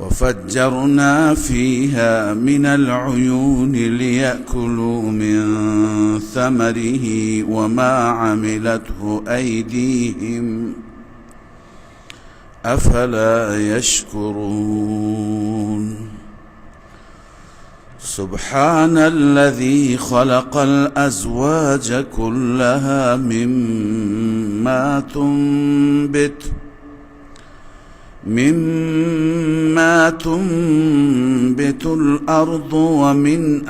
وفجرنا فيها من العيون ليأكلوا من ثمره وما عملته أيديهم أفلا يشكرون سبحان الذي خلق الأزواج كلها مما تنبت الأرض ومن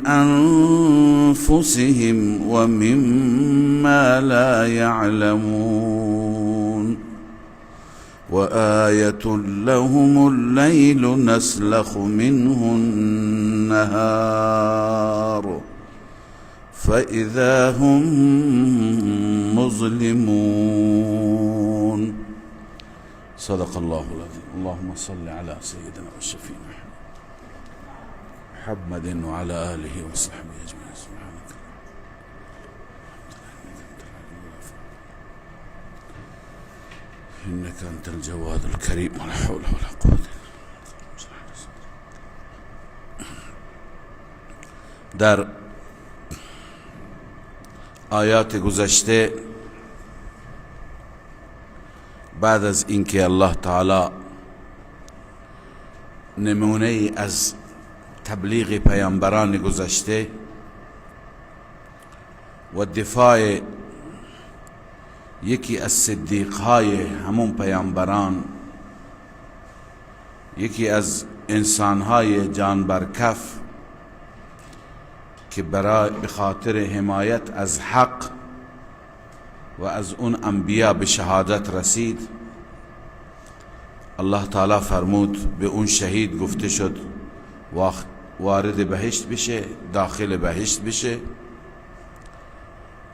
أنفسهم ومما لا يعلمون وآية لهم الليل نسلخ منه النهار فإذا هم مظلمون صدق الله العظيم. اللهم صل على سيدنا والشفيع محمد وعلى آله وصحبه أجمعين. سبحانك إنك أنت الجواد الكريم ولا حول ولا قوة إلا بالله. در آیات گذشته بعد از اینکه الله تعالی نمونه ای از تبلیغ پیامبران گذشته و دفاع یکی از صدیقهای همون پیامبران، یکی از انسانهای جان برکف که به خاطر حمایت از حق و از اون انبیا به شهادت رسید، الله تعالی فرمود به اون شهید گفته شد وارد بهشت بشه، داخل بهشت بشه.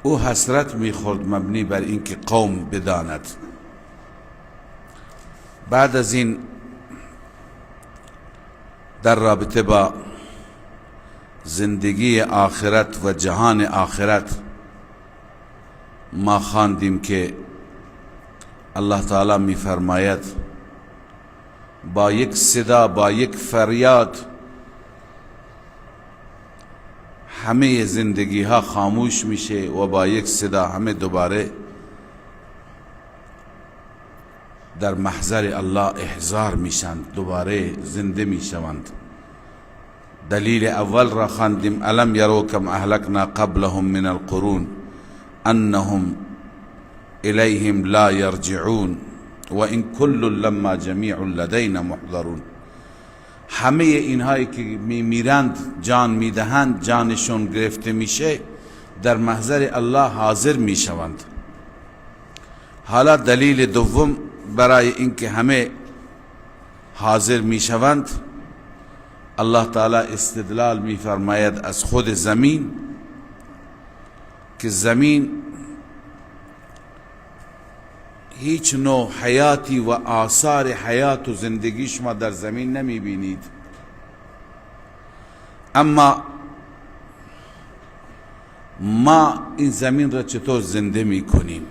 او حسرت میخورد مبنی بر اینکه قوم بداند. بعد از این در رابطه با زندگی آخرت و جهان آخرت ما خواندیم که الله تعالی میفرماید با یک صدا، با یک فریاد همه زندگی ها خاموش میشه و با یک صدا همه دوباره در محضر الله احضار میشند، دوباره زنده میشوند. دلیل اول را خواندیم: الم یروا کم اهلکنا قبلهم من القرون انهم الیهم لا یرجعون و این کل لما جمیع لدینا محضرون. همه اینهایی که میمیرند، جان میدهند، جانشون گرفته میشه، در محضر الله حاضر میشوند. حالا دلیل دوم برای اینکه همه حاضر میشوند، الله تعالی استدلال میفرماید از خود زمین که زمین هیچ نوع حیاتی و آثار حیات و زندگی شما در زمین نمی بینید، اما ما این زمین را چطور زنده می کنیم؟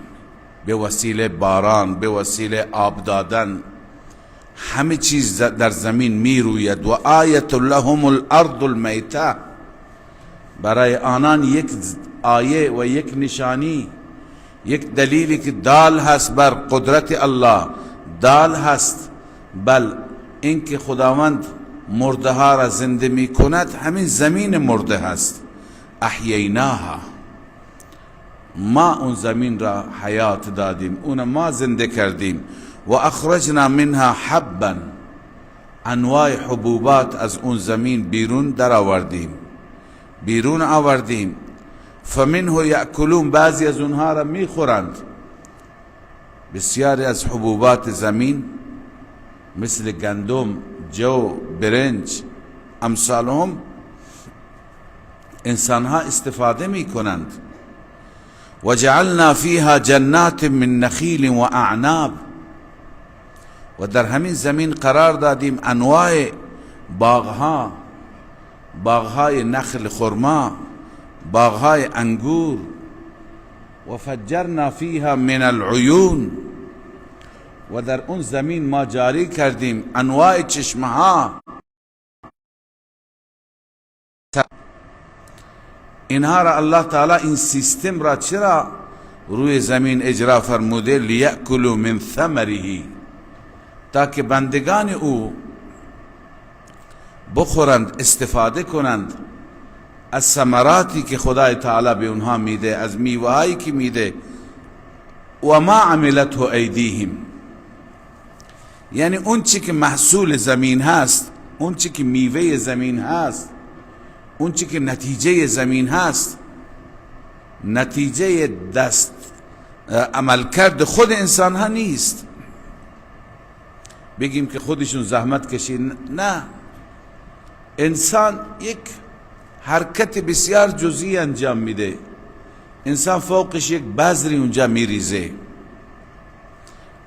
به وسیله باران، به وسیله آب دادن، همه چیز در زمین می روید. و آیت لهم الارض المیته، برای آنان یک آیه و یک نشانی، یک دلیلی که دال هست بر قدرت الله، دال هست بل اینکه خداوند مرده ها را زنده می کند، همین زمین مرده هست. احییناها، ما اون زمین را حیات دادیم، اون ما زنده کردیم. و اخرجنا منها حبا، انواع حبوبات از اون زمین بیرون در آوردیم، بیرون آوردیم. فمنه یأکلون، بعضی از اونها را میخورند. بسیاری از حبوبات زمین مثل گندم، جو، برنج، امثالهم انسانها استفاده میکنند. و جعلنا فیها جنات من نخیل و اعناب، و در همین زمین قرار دادیم انواع باغها، باغهای نخل خرما، باغهای انگور. و فجرنا فیها من العیون، و در اون زمین ما جاری کردیم انواع چشمه ها. اینها را الله تعالی این سیستم را چرا روی زمین اجرا فرموده؟ لیأکلوا من ثمره، تاکه بندگان او بخورند، استفاده کنند از ثمراتی که خدای تعالی به اونها میده، از میوهایی که میده. و ما عملته ایدیهم، یعنی اون چی که محصول زمین هست، اون چی که میوه زمین هست، اون چی که نتیجه زمین هست، نتیجه دست عملکرد خود انسان ها نیست. بگیم که خودشون زحمت کشید، نه. انسان یک حرکت بسیار جزئی انجام میده، انسان فوقش یک بذری اونجا میریزه،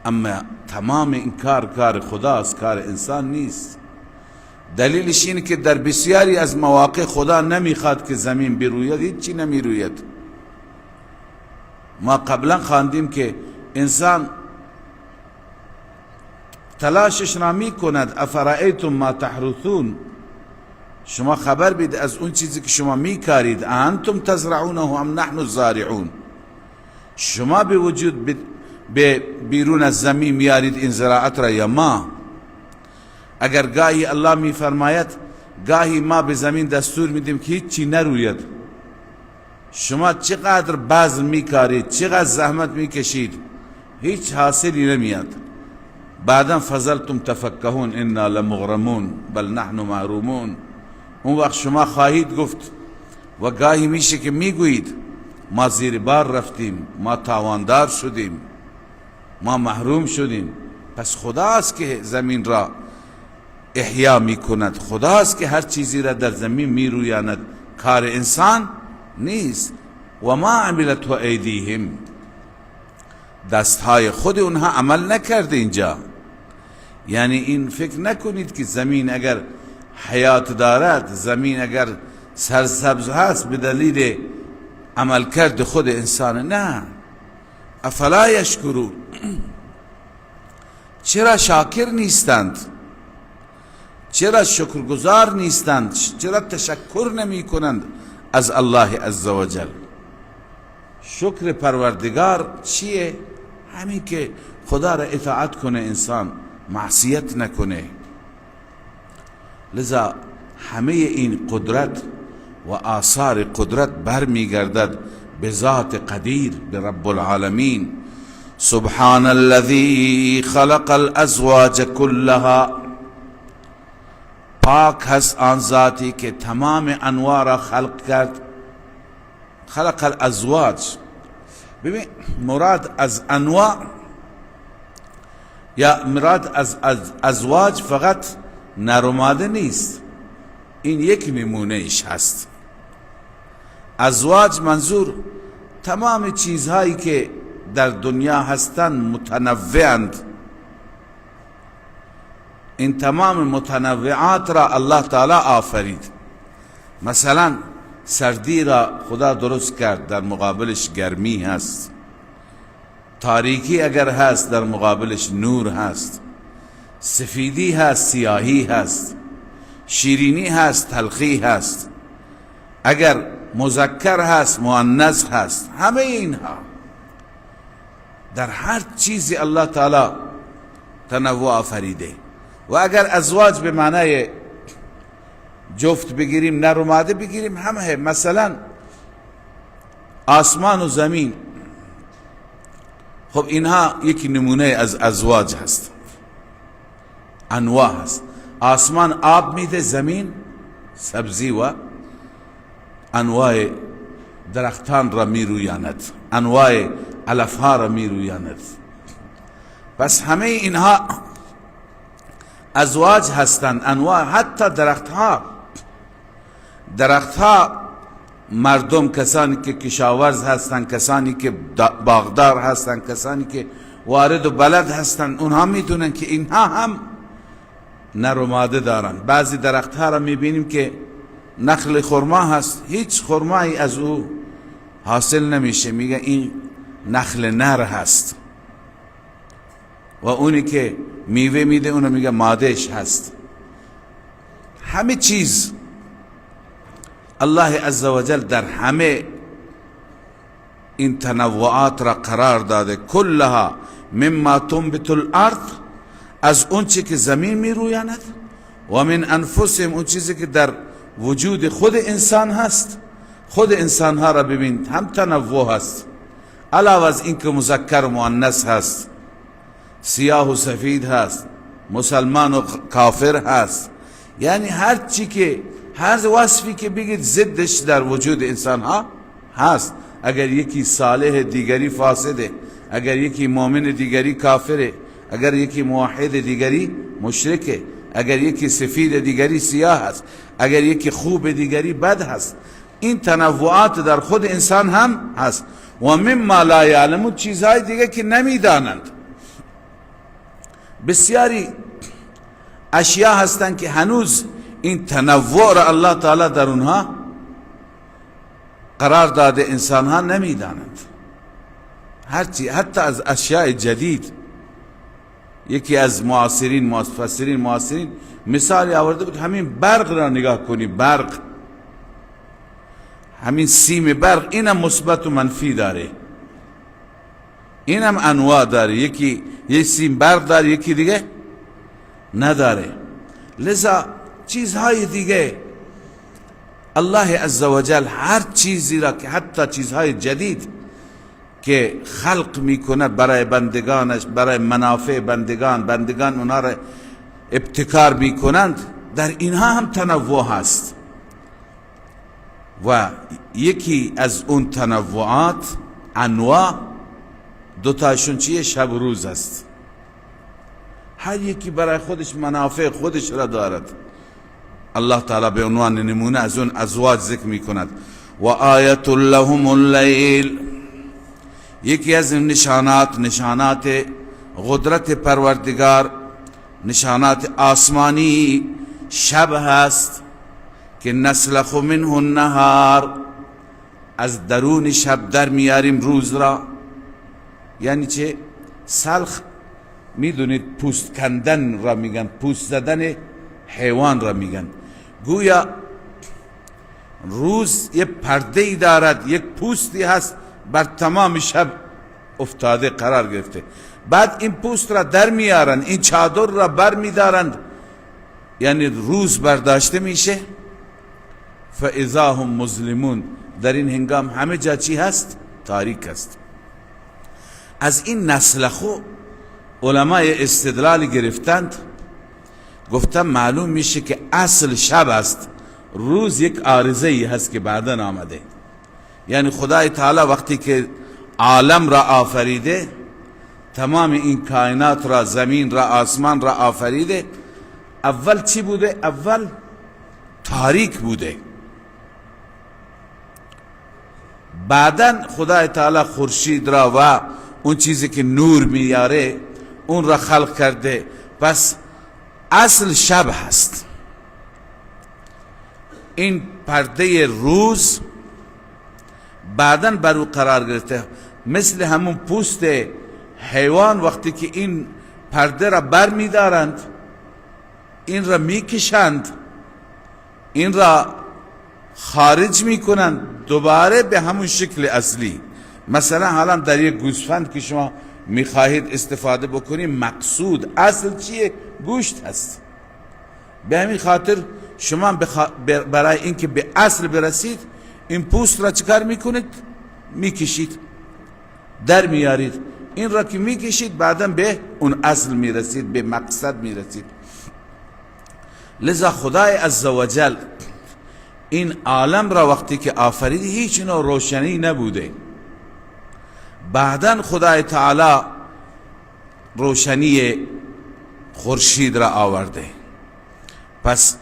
اما تمام این کار خداست، کار انسان نیست. دلیلش اینه که در بسیاری از مواقع خدا نمیخواد که زمین بروید، هیچی نمیروید. ما قبلا خواندیم که انسان تلاشش را میکند. افرأیتم ما تحرثون، شما خبر بید از اون چیزی که شما میکارید، انتم تزرعونه ام نحن الزارعون، شما به وجود به بیرون از زمین میارید این زراعت را یا ما؟ اگر گاهی الله میفرماید گاهی ما به زمین دستور میدیم که هیچی نروید، شما چقدر بذر میکارید، چقدر زحمت میکشید، هیچ حاصلی نمیاد. بعدا فظلتم تفکهون انا لمغرمون بل نحن محرومون. اون وقت شما خواهید گفت و گاهی میشه که میگویید ما زیر بار رفتیم، ما تاواندار شدیم، ما محروم شدیم. پس خداست که زمین را احیا میکند، خداست که هر چیزی را در زمین میرویاند، کار انسان نیست. و ما عملته ایدیهم، دستهای خود اونها عمل نکرده اینجا. یعنی این فکر نکنید که زمین اگر حیات دارد، زمین اگر سرسبز هست به دلیل عملکرد خود انسان، نه. افلا یشکرون، چرا شاکر نیستند؟ چرا شکرگزار نیستند؟ چرا تشکر نمی کنند از الله عزوجل؟ شکر پروردگار چیه؟ همین که خدا را اطاعت کنه، انسان معصیت نکنه. لذا همه این قدرت و آثار قدرت برمیگردد به ذات قدیر، به رب العالمین. سبحان الذي خلق الازواج كلها، پاک هست آن ذاتی که تمام انواع را خلق کرد. خلق الازواج، ببین مراد از انواع یا مراد از ازواج فقط نر و ماده نیست، این یک نمونهش هست. ازواج منظور تمام چیزهایی که در دنیا هستند متنوعند. این تمام متنوعات را الله تعالی آفرید. مثلا سردی را خدا درست کرد، در مقابلش گرمی هست. تاریکی اگر هست در مقابلش نور هست. سفیدی هست، سیاهی هست. شیرینی هست، تلخی هست. اگر مذکر هست، مؤنث هست. همه اینها در هر چیزی الله تعالی تنوع آفریده. و اگر ازواج به معنای جفت بگیریم، نر و ماده بگیریم، همه. مثلا آسمان و زمین، خب اینها یک نمونه از ازواج هست، انواع هست. آسمان آب میده، زمین سبزی و انواع درختان را میرویاند، انواع علفها را میرویاند. پس همه اینها ازواج هستند، انواع. حتی درختها مردم، کسانی که کشاورز هستند، کسانی که باغدار هستند، کسانی که وارد و بلد هستند، اونها میدونن که اینها هم نر و ماده دارند. بعضی درختها را میبینیم که نخل خرما هست، هیچ خرمایی از او حاصل نمیشه، میگه این نخل نر هست. و اونی که میوه میده اونو میگه مادهش هست. همه چیز الله عزوجل در همه این تنوعات را قرار داده. کلها مما تنبت الارض، از اون چی که زمین می رویاند، و من انفسهم، اون چیزی که در وجود خود انسان هست. خود انسان ها را ببین، هم تنوع هست، علاوه از این که مذکر و مؤنث هست، سیاه و سفید هست، مسلمان و کافر هست. یعنی هر چی که، هر وصفی که بگید ضدش در وجود انسان ها هست. اگر یکی صالح دیگری فاسده، اگر یکی مؤمن دیگری کافره، اگر یکی موحد دیگری مشرکه، اگر یکی سفید دیگری سیاه هست، اگر یکی خوب دیگری بد هست. این تنوعات در خود انسان هم هست. و مما لا یعلمون، چیزهای دیگه که نمیدانند. بسیاری اشیاء هستند که هنوز این تنوع را الله تعالی در اونها قرار داده، انسان ها نمیدانند. هرچی، حتی از اشیاء جدید. یکی از مفسرین معاصرین مثالی آورده بود، همین برق را نگاه کنی، برق، همین سیم برق، اینم مثبت و منفی داره، اینم انواع داره. یکی یک سیم برق داره، یکی دیگه نداره. لذا چیزهای دیگه الله عزوجل هر چیزی را که حتی چیزهای جدید که خلق میکنه برای بندگانش، برای منافع بندگان اونها را ابتکار میکنند، در اینها هم تنوع هست. و یکی از اون تنوعات، انواع، دوتاشون چیه؟ شب و روز است. هر یکی برای خودش منافع خودش را دارد. الله تعالی به عنوان نمونه از اون ازواج ذکر می کند. و آیت لهم اللیل، یکی از نشانات قدرت پروردگار، نشانات آسمانی شب هست که نسلخ منه النهار، از درون شب در میاریم روز را. یعنی چه؟ سلخ میدونید پوست کندن را میگن، پوست زدن حیوان را میگن. گویا روز یه پرده‌ای دارد، یک پوستی هست بر تمام شب افتاده قرار گرفته. بعد این پوست را در میارن، این چادر را بر میدارند، یعنی روز برداشته میشه. فاذا هم مظلمون، در این هنگام همه جا چی هست؟ تاریک است. از این نسلخو علماء استدلال گرفتند، گفتم معلوم میشه که اصل شب است، روز یک عارضه ای هست که بعداً آمده. یعنی خدای تعالی وقتی که عالم را آفریده، تمام این کائنات را، زمین را، آسمان را آفریده، اول چی بوده؟ اول تاریک بوده. بعداً خدای تعالی خورشید را و اون چیزی که نور میاره اون را خلق کرده. پس اصل شب هست. این پرده روز بعداً بر او قرار گرفته، مثل همون پوست حیوان. وقتی که این پرده را بر میدارند، این را میکشند، این را خارج میکنند دوباره به همون شکل اصلی. مثلا حالا در یک گوسفند که شما میخواهید استفاده بکنید، مقصود اصل چیه؟ گوشت هست. به همین خاطر شما برای اینکه به اصل برسید، این پوست را چکار میکنید؟ میکشید، در میارید. این را که میکشید بعدا به اون اصل میرسید، به مقصد میرسید. لذا خدای عزوجل این عالم را وقتی که آفرید هیچ نوع روشنی نبوده. بعداً خدای تعالی روشنی خورشید را آورده. پس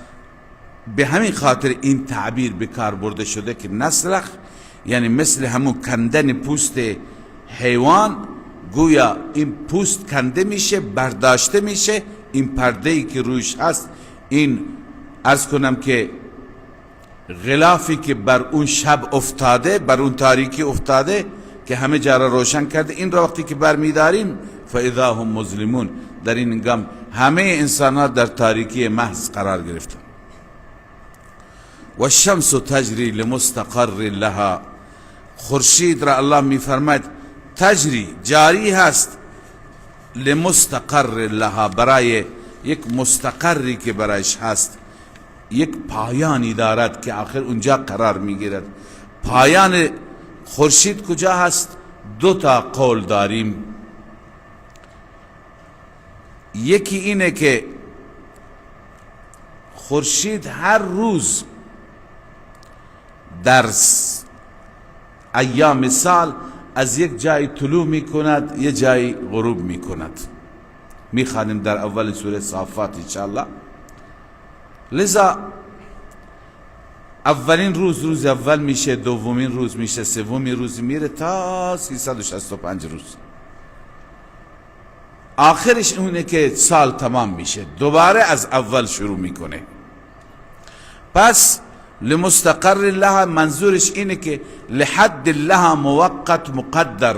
به همین خاطر این تعبیر به کار برده شده که نسلخ، یعنی مثل همون کندن پوست حیوان. گویا این پوست کنده میشه، برداشته میشه، این پرده‌ای که روش هست، این عرض کنم که غلافی که بر اون شب افتاده، بر اون تاریکی افتاده که همه جا را روشن کرده، این را وقتی که بر میداریم فاذا هم مظلمون. در این هنگام همه انسان ها در تاریکی محض قرار گرفتند. و الشمس تجری لمستقر لها، خورشید را الله میفرماید تجری، جاری هست، لمستقر لها، برای یک مستقری که برایش هست، یک پایانی دارد که آخر اونجا قرار میگیرد. پایان خورشید کجا هست؟ دو تا قول داریم. یکی اینه که خورشید هر روز در ایام سال از یک جای طلوع می کند، یک جای غروب می کند. می خوانیم در اول سوره صافات انشاءالله. لذا اولین روز اول میشه، دومین روز میشه، سومین روز میره تا 365 روز. آخرش اونه که سال تمام میشه، دوباره از اول شروع میکنه. پس لمستقر لها منظورش اینه که لحد لها موقت مقدر،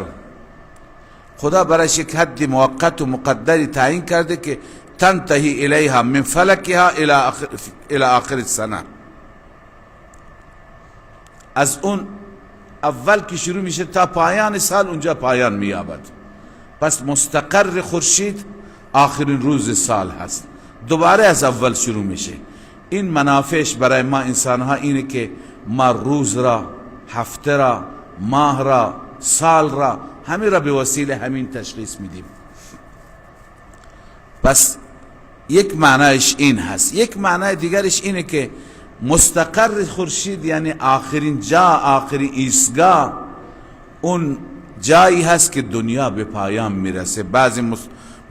خدا برایش یک حد موقت و مقدری تعیین کرده که تنتهی الیها من فلکها الى آخر السنه. از اون اول که شروع میشه تا پایان سال اونجا پایان مییابد. پس مستقر خورشید آخرین روز سال هست، دوباره از اول شروع میشه. این منافعش برای ما انسان ها اینه که ما روز را، هفته را، ماه را، سال را، همین را به وسیله همین تشخیص میدیم. پس یک معنایش این هست. یک معنای دیگرش اینه که مستقر خورشید یعنی آخرین جا، آخرین ایستگاه، اون جایی هست که دنیا به پایان میرسه. بعضی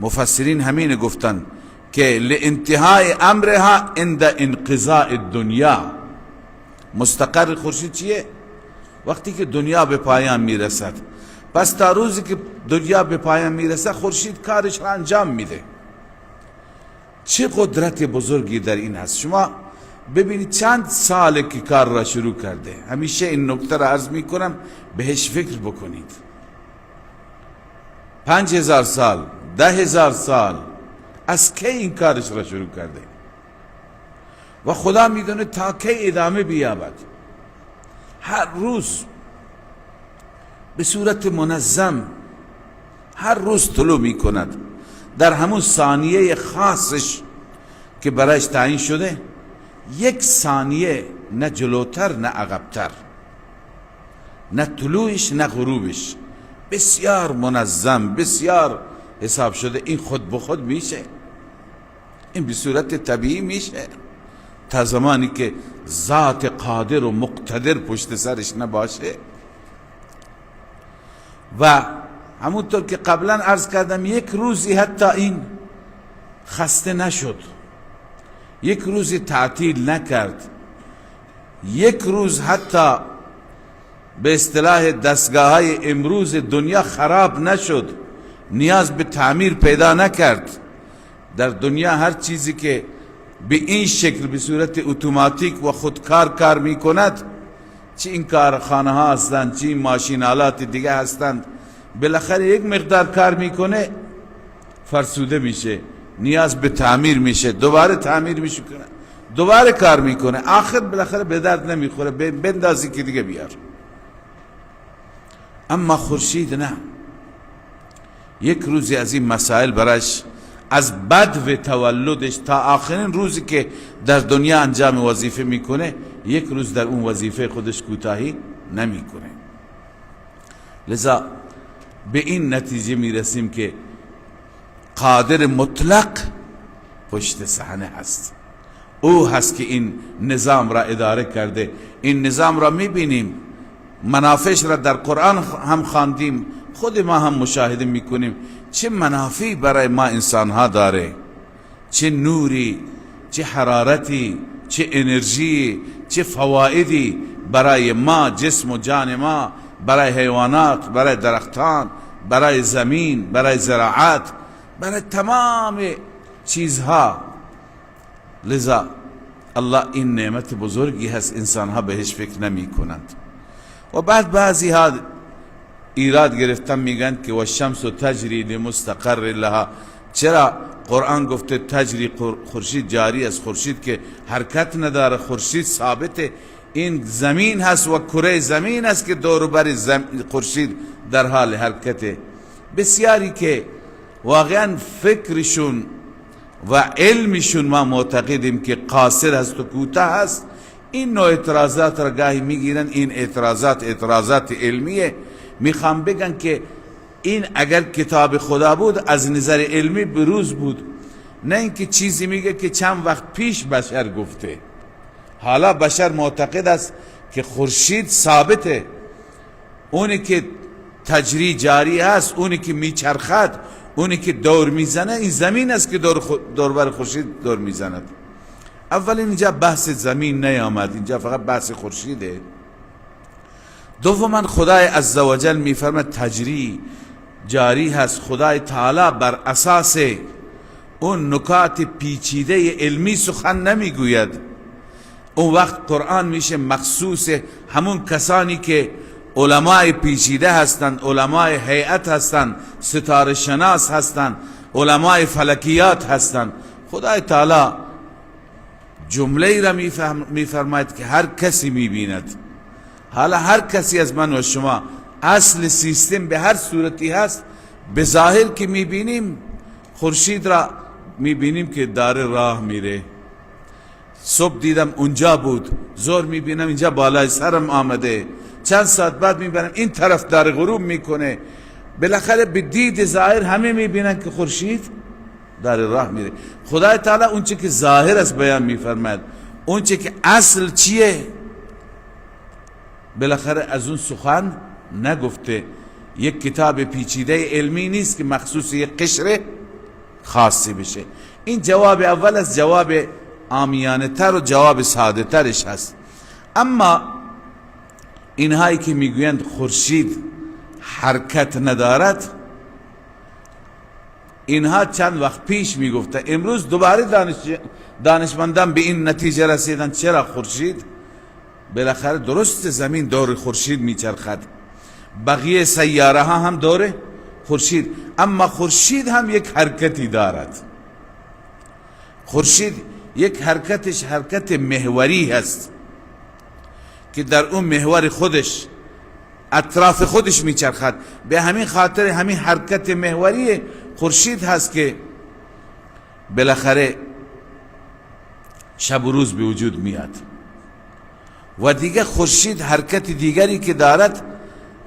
مفسرین همین گفتن که لانتهای امرها عند انقضاء الدنیا. مستقر خورشید چیه؟ وقتی که دنیا به پایان میرسد. پس تا روزی که دنیا به پایان میرسه خورشید کارش را انجام میده. چه قدرت بزرگی در این هست. شما ببینید چند ساله که کار را شروع کرده. همیشه این نکته را عرض میکنم، بهش فکر بکنید. 5000 سال، 10,000 سال از کی این کارش را شروع کرده و خدا میدونه تا کی ادامه بیابد. هر روز به صورت منظم هر روز طلوع میکند در همون ثانیه خاصش که برایش تعیین شده. یک ثانیه نه جلوتر نه عقبتر، نه طلوعش نه غروبش، بسیار منظم، بسیار حساب شده. این خود به خود میشه، این به صورت طبیعی میشه تا زمانی که ذات قادر و مقتدر پشت سرش نباشه. و همونطور که قبلا عرض کردم یک روزی حتی این خسته نشد، یک روزی تعطیل نکرد، یک روز حتی به اصطلاح دستگاه های امروز دنیا خراب نشد، نیاز به تعمیر پیدا نکرد. در دنیا هر چیزی که به این شکل به صورت اتوماتیک و خودکار کار می کند، چه این کارخانه ها هستند چه این ماشینالات دیگه هستند، بالاخره یک مقدار کار میکنه فرسوده میشه، نیاز به تعمیر میشه، دوباره تعمیر میشه، دوباره کار میکنه، آخر بالاخره به درد نمیخوره، بندازی که دیگه بیار. اما خورشید نه، یک روزی از این مسائل براش از بدو تولدش تا آخرین روزی که در دنیا انجام وظیفه میکنه، یک روز در اون وظیفه خودش کوتاهی نمیکنه. لذا به این نتیجه میرسیم که قادر مطلق پشت صحنه هست. او هست که این نظام را اداره کرده. این نظام را میبینیم، منافعش را در قرآن هم خواندیم، خود ما هم مشاهده میکنیم چه منافعی برای ما انسان ها داره، چه نوری، چه حرارتی، چه انرژی، چه فوائدی برای ما، جسم و جان ما، برای حیوانات، برای درختان، برای زمین، برای زراعت، برای تمام چیزها. لذا الله این نعمت بزرگی هست، انسان ها بهش فکر نمی کنند. و بعد بعضی ها ایراد گرفتن میگن که والشمس تجری لمستقر لها. چرا قرآن گفته تجری؟ خورشید جاری است، خورشید که حرکت نداره، خورشید ثابته. این زمین هست و کره زمین است که دور و بر خورشید در حال حرکته. بسیاری که واقعا فکرشون و علمشون ما معتقدیم که قاصر هست و کوتاه هست، این نوع اعتراضات را گاهی میگیرن. این اعتراضات علمیه. میخوام بگن که این اگر کتاب خدا بود از نظر علمی بروز بود، نه اینکه چیزی میگه که چند وقت پیش بشر گفته. حالا بشر معتقد است که خورشید ثابته، اونی که تجری جاری هست، اونی که میچرخد، اونی که دور میزنه، این زمین است که دور بر خورشید دور میزند. اول اینجا بحث زمین نیامد، اینجا فقط بحث خورشیده. دوما خدای عزوجل میفرماید تجری جاری هست. خدای تعالی بر اساس اون نکات پیچیده علمی سخن نمیگوید. اون وقت قرآن میشه مخصوص همون کسانی که علماء پیچیده هستند، علماء هیئت هستند، ستاره شناس هستند، علماء فلکیات هستند. خدای تعالی جمله را میفرماید که هر کسی میبیند. حالا هر کسی از من و شما اصل سیستم به هر صورتی هست، به ظاهر که میبینیم خورشید را میبینیم که داره راه میره. صبح دیدم اونجا بود، ظهر میبینم اینجا بالای سرم آمده، چند ساعت بعد میبینم این طرف داره غروب میکنه. بالاخره به دید ظاهر همه میبینن که خورشید داره راه میره. خدای تعالی اون چه که ظاهر است بیان میفرماید، اون چه که اصل چیه بالاخره از اون سخن نگفته. یک کتاب پیچیده علمی نیست که مخصوص یک قشر خاصی بشه. این جواب اول از جواب عامیانه تر و جواب ساده ترش هست. اما اینهایی که میگویند خورشید حرکت ندارد، اینها چند وقت پیش میگفته، امروز دوباره دانشمندان به این نتیجه رسیدن چرا خورشید بالاخره درست زمین دور خورشید میچرخد، بقیه سیاره ها هم دور خورشید، اما خورشید هم یک حرکتی دارد. خورشید یک حرکتش حرکت محوری هست که در اون محور خودش اطراف خودش میچرخد. به همین خاطر همین حرکت محوری خورشید هست که بالاخره شب و روز به وجود میاد. و دیگه خورشید حرکت دیگری که دارد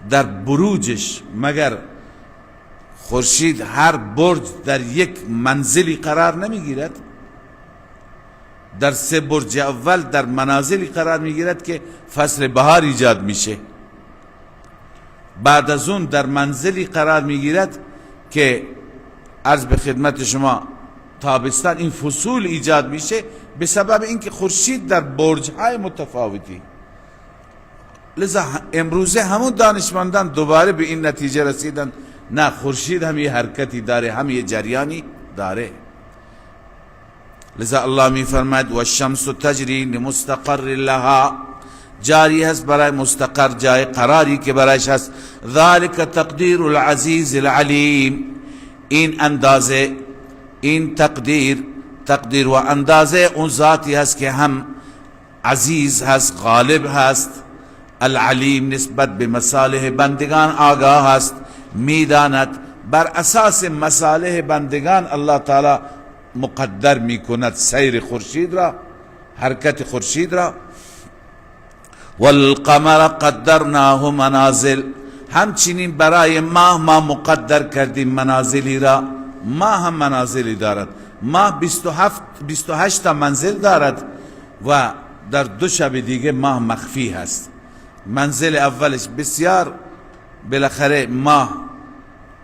در بروجش، مگر خورشید هر برج در یک منزلی قرار نمیگیرد؟ در 3 برج اول در منازلی قرار میگیرد که فصل بهار ایجاد میشه، بعد از اون در منزلی قرار میگیرد که عرض به خدمت شما تابستان این فصول ایجاد میشه به سبب اینکه خورشید در برج‌های متفاوتی. لذا امروزه همون دانشمندان دوباره به این نتیجه رسیدن نه، خورشید هم یه حرکتی داره، هم یه جریانی داره. لذا الله می فرماید و الشمس تجری لمستقر لها، جاری هست برای مستقر، جای قراری که برایش هست. ذالک تقدیر العزیز العلیم، این اندازه، این تقدیر و اندازه اون ذاتی هست که هم عزیز هست، غالب هست، العلیم نسبت به مصالح بندگان آگاه هست، میداند. بر اساس مصالح بندگان الله تعالی مقدر میکند سیر خورشید را، حرکت خورشید را. والقمر قدرناه منازل، همچنین برای ماه ما مقدر کردیم منازلی را. ماه هم منازلی دارد، ماه 28 منزل دارد و در 2 شب دیگه ماه مخفی هست. منزل اولش بسیار، بالاخره ماه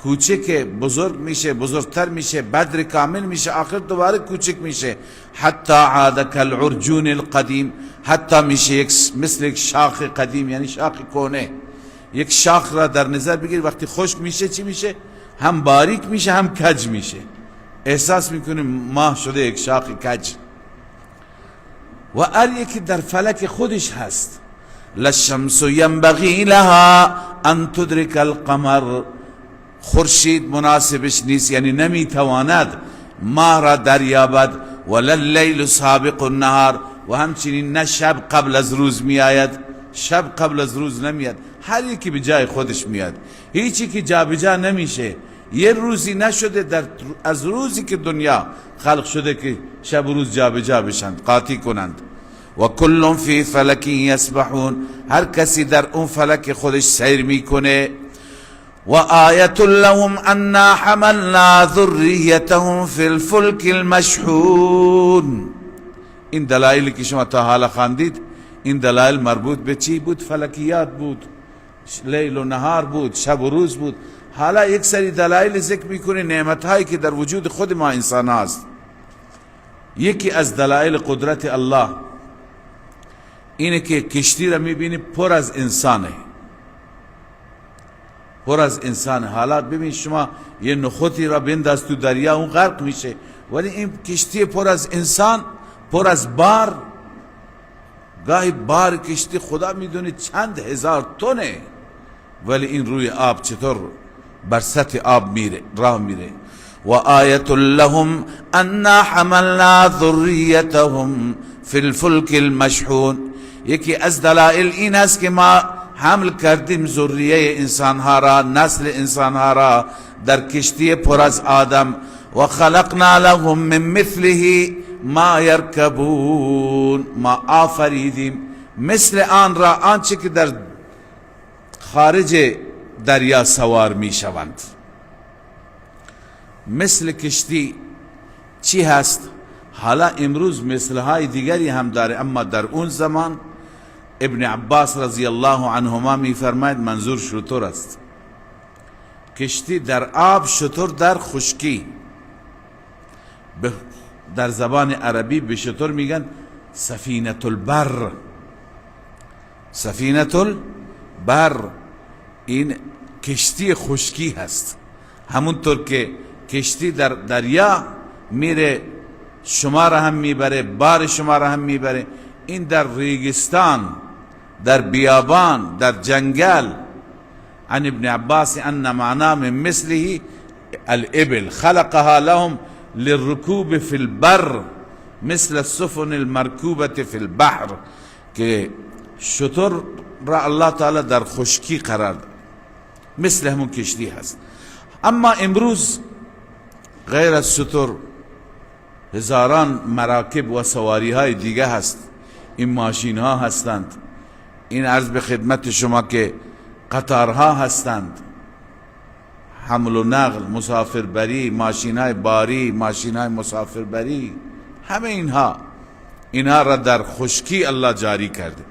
کوچک بزرگ میشه، بزرگتر میشه، بدر کامل میشه، آخر دوباره کوچک میشه. حتی عاد کالعرجون القدیم، حتی میشه مثل یک شاخ قدیم، یعنی شاخ کهنه. یک شاخ را در نظر بگیر وقتی خشک میشه چی میشه؟ هم باریک میشه هم کج میشه. احساس میکنیم ماه شده یک شاخ کج. و هر یکی در فلک خودش هست. للشمس ينبغي لها ان تدرك القمر، خورشید مناسبش نیست، یعنی نمی تواند ماه را دریابد. ولا اللیل سابق النهار، و همچنین نه شب قبل از روز می آید، شب قبل از روز نمیاد، هر یکی به جای خودش میاد، هیچی که جا به جا نمیشه. یه روزی نشده از روزی که دنیا خلق شده که شب و روز جا به جا بشند، قاطی کنند. و کل فی فلک یسبحون، هر کسی در اون فلک خودش سیر میکنه. و آیت لهم انا حملنا ذریتهم فی الفلک المشحون. این دلایلی که شما تا حالا خواندید، این دلایل مربوط به چی بود؟ فلکیات بود، لیل و نهار بود، شب و روز بود. حالا یک سری دلایل ذکر میکنه نعمتهایی که در وجود خود ما انسان هست. یکی از دلایل قدرت الله اینه که کشتی را میبینی پر از انسانه، پر از انسان. حالا ببین شما یه نخوتی را بنداز تو دریا، اون غرق میشه، ولی این کشتی پر از انسان، پر از بار. گاهی بار کشتی خدا میدونه چند هزار تنه، ولی این روی آب چطور بر سطح آب میره، راه میره. و آیت لهم انا حملنا ذریتهم فی الفلک المشحون. یکی از دلائل این است که ما حمل کردیم ذریه انسانها را، نسل انسانها را در کشتی پر از آدم. و خلقنا لهم من مثله ما یرکبون، ما آفریدیم مثل آن را، آنچه که در خارج دریا سوار می شوند. مثل کشتی چی هست؟ حالا امروز مثلهای دیگری هم داره، اما در اون زمان ابن عباس رضی الله عنهما می فرماید منظور شتر است. کشتی در آب، شتر در خشکی. در زبان عربی به شتر میگن سفینة البر، سفینة البر. این کشتی خشکی هست، همونطور که کشتی در دریا میره شما را هم میبره، بار شما را هم میبره. این در ریگستان، در بیابان، در جنگل. عن ابن عباس ان معناه من مثله الابل خلقها لهم للركوب في البر مثل السفن المركوبة في البحر، که شتر را الله تعالی در خشکی قرار داد، مثل همون کشتی هست. اما امروز غیر از شتر هزاران مراکب و سواری های دیگه هست. این ماشین ها هستند، این عرض به خدمت شما که قطارها هستند، حمل و نقل، مسافربری، ماشین های باری، ماشین های مسافربری، همه اینها را در خشکی الله جاری کرده.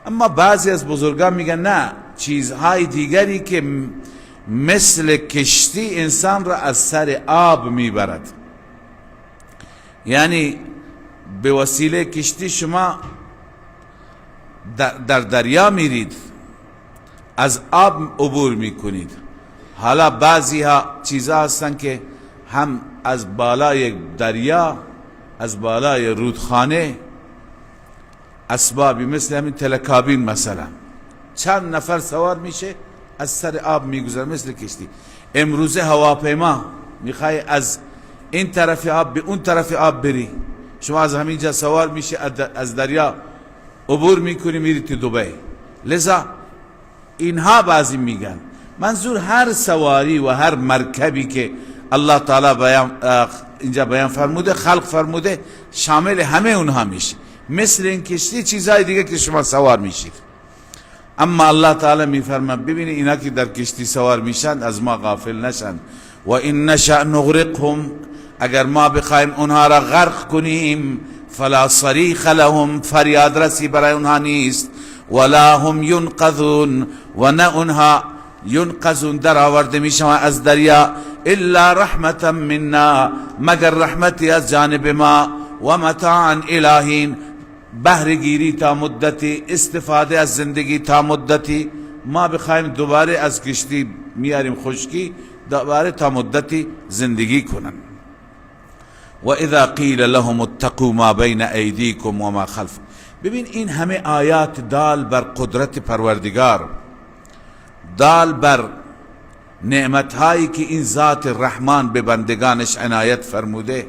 اما بعضی از بزرگان میگن نه، چیزهای دیگری که مثل کشتی انسان را از سر آب میبرد. یعنی به وسیله کشتی شما در دریا میرید، از آب عبور میکنید. حالا بعضی ها چیزها هستن که هم از بالای دریا، از بالای رودخانه، اسبابی مثل همین تلکابین مثلا، چند نفر سوار میشه از سر آب میگذره مثل کشتی. امروزه هواپیما میخوای از این طرف آب به اون طرف آب بری، شما از همینجا سوار میشه، از دریا عبور میکنی میری تو دبی. لذا اینها بعضی میگن منظور هر سواری و هر مرکبی که الله تعالی اینجا بیان فرموده، خلق فرموده، شامل همه اونها میشه. مثل این کشتی چیزهای دیگه که شما سوار میشید. اما الله تعالی میفرماید ببینید اینا که در کشتی سوار میشن از ما غافل نشن. و ان نشأ نغرقهم، اگر ما بخوایم اونها را غرق کنیم، فلا صریخ لهم، فریاد رسی برای اونها نیست، ولا هم ینقذون، و نه اونها ینقذون در آورده میشن از دریا، الا رحمتا منا، مگر رحمتی از جانب ما، و متاعا الهین، بهره‌گیری تا مدتی، استفاده از زندگی تا مدتی. ما بخوایم دوباره از کشتی میاریم خشکی، دوباره تا مدتی زندگی کنن. و اذا قیل لهم اتقوا ما بین ایدیکم و ما خلف، ببین این همه آیات دال بر قدرت پروردگار، دال بر نعمتهایی که این ذات رحمان به بندگانش عنایت فرموده،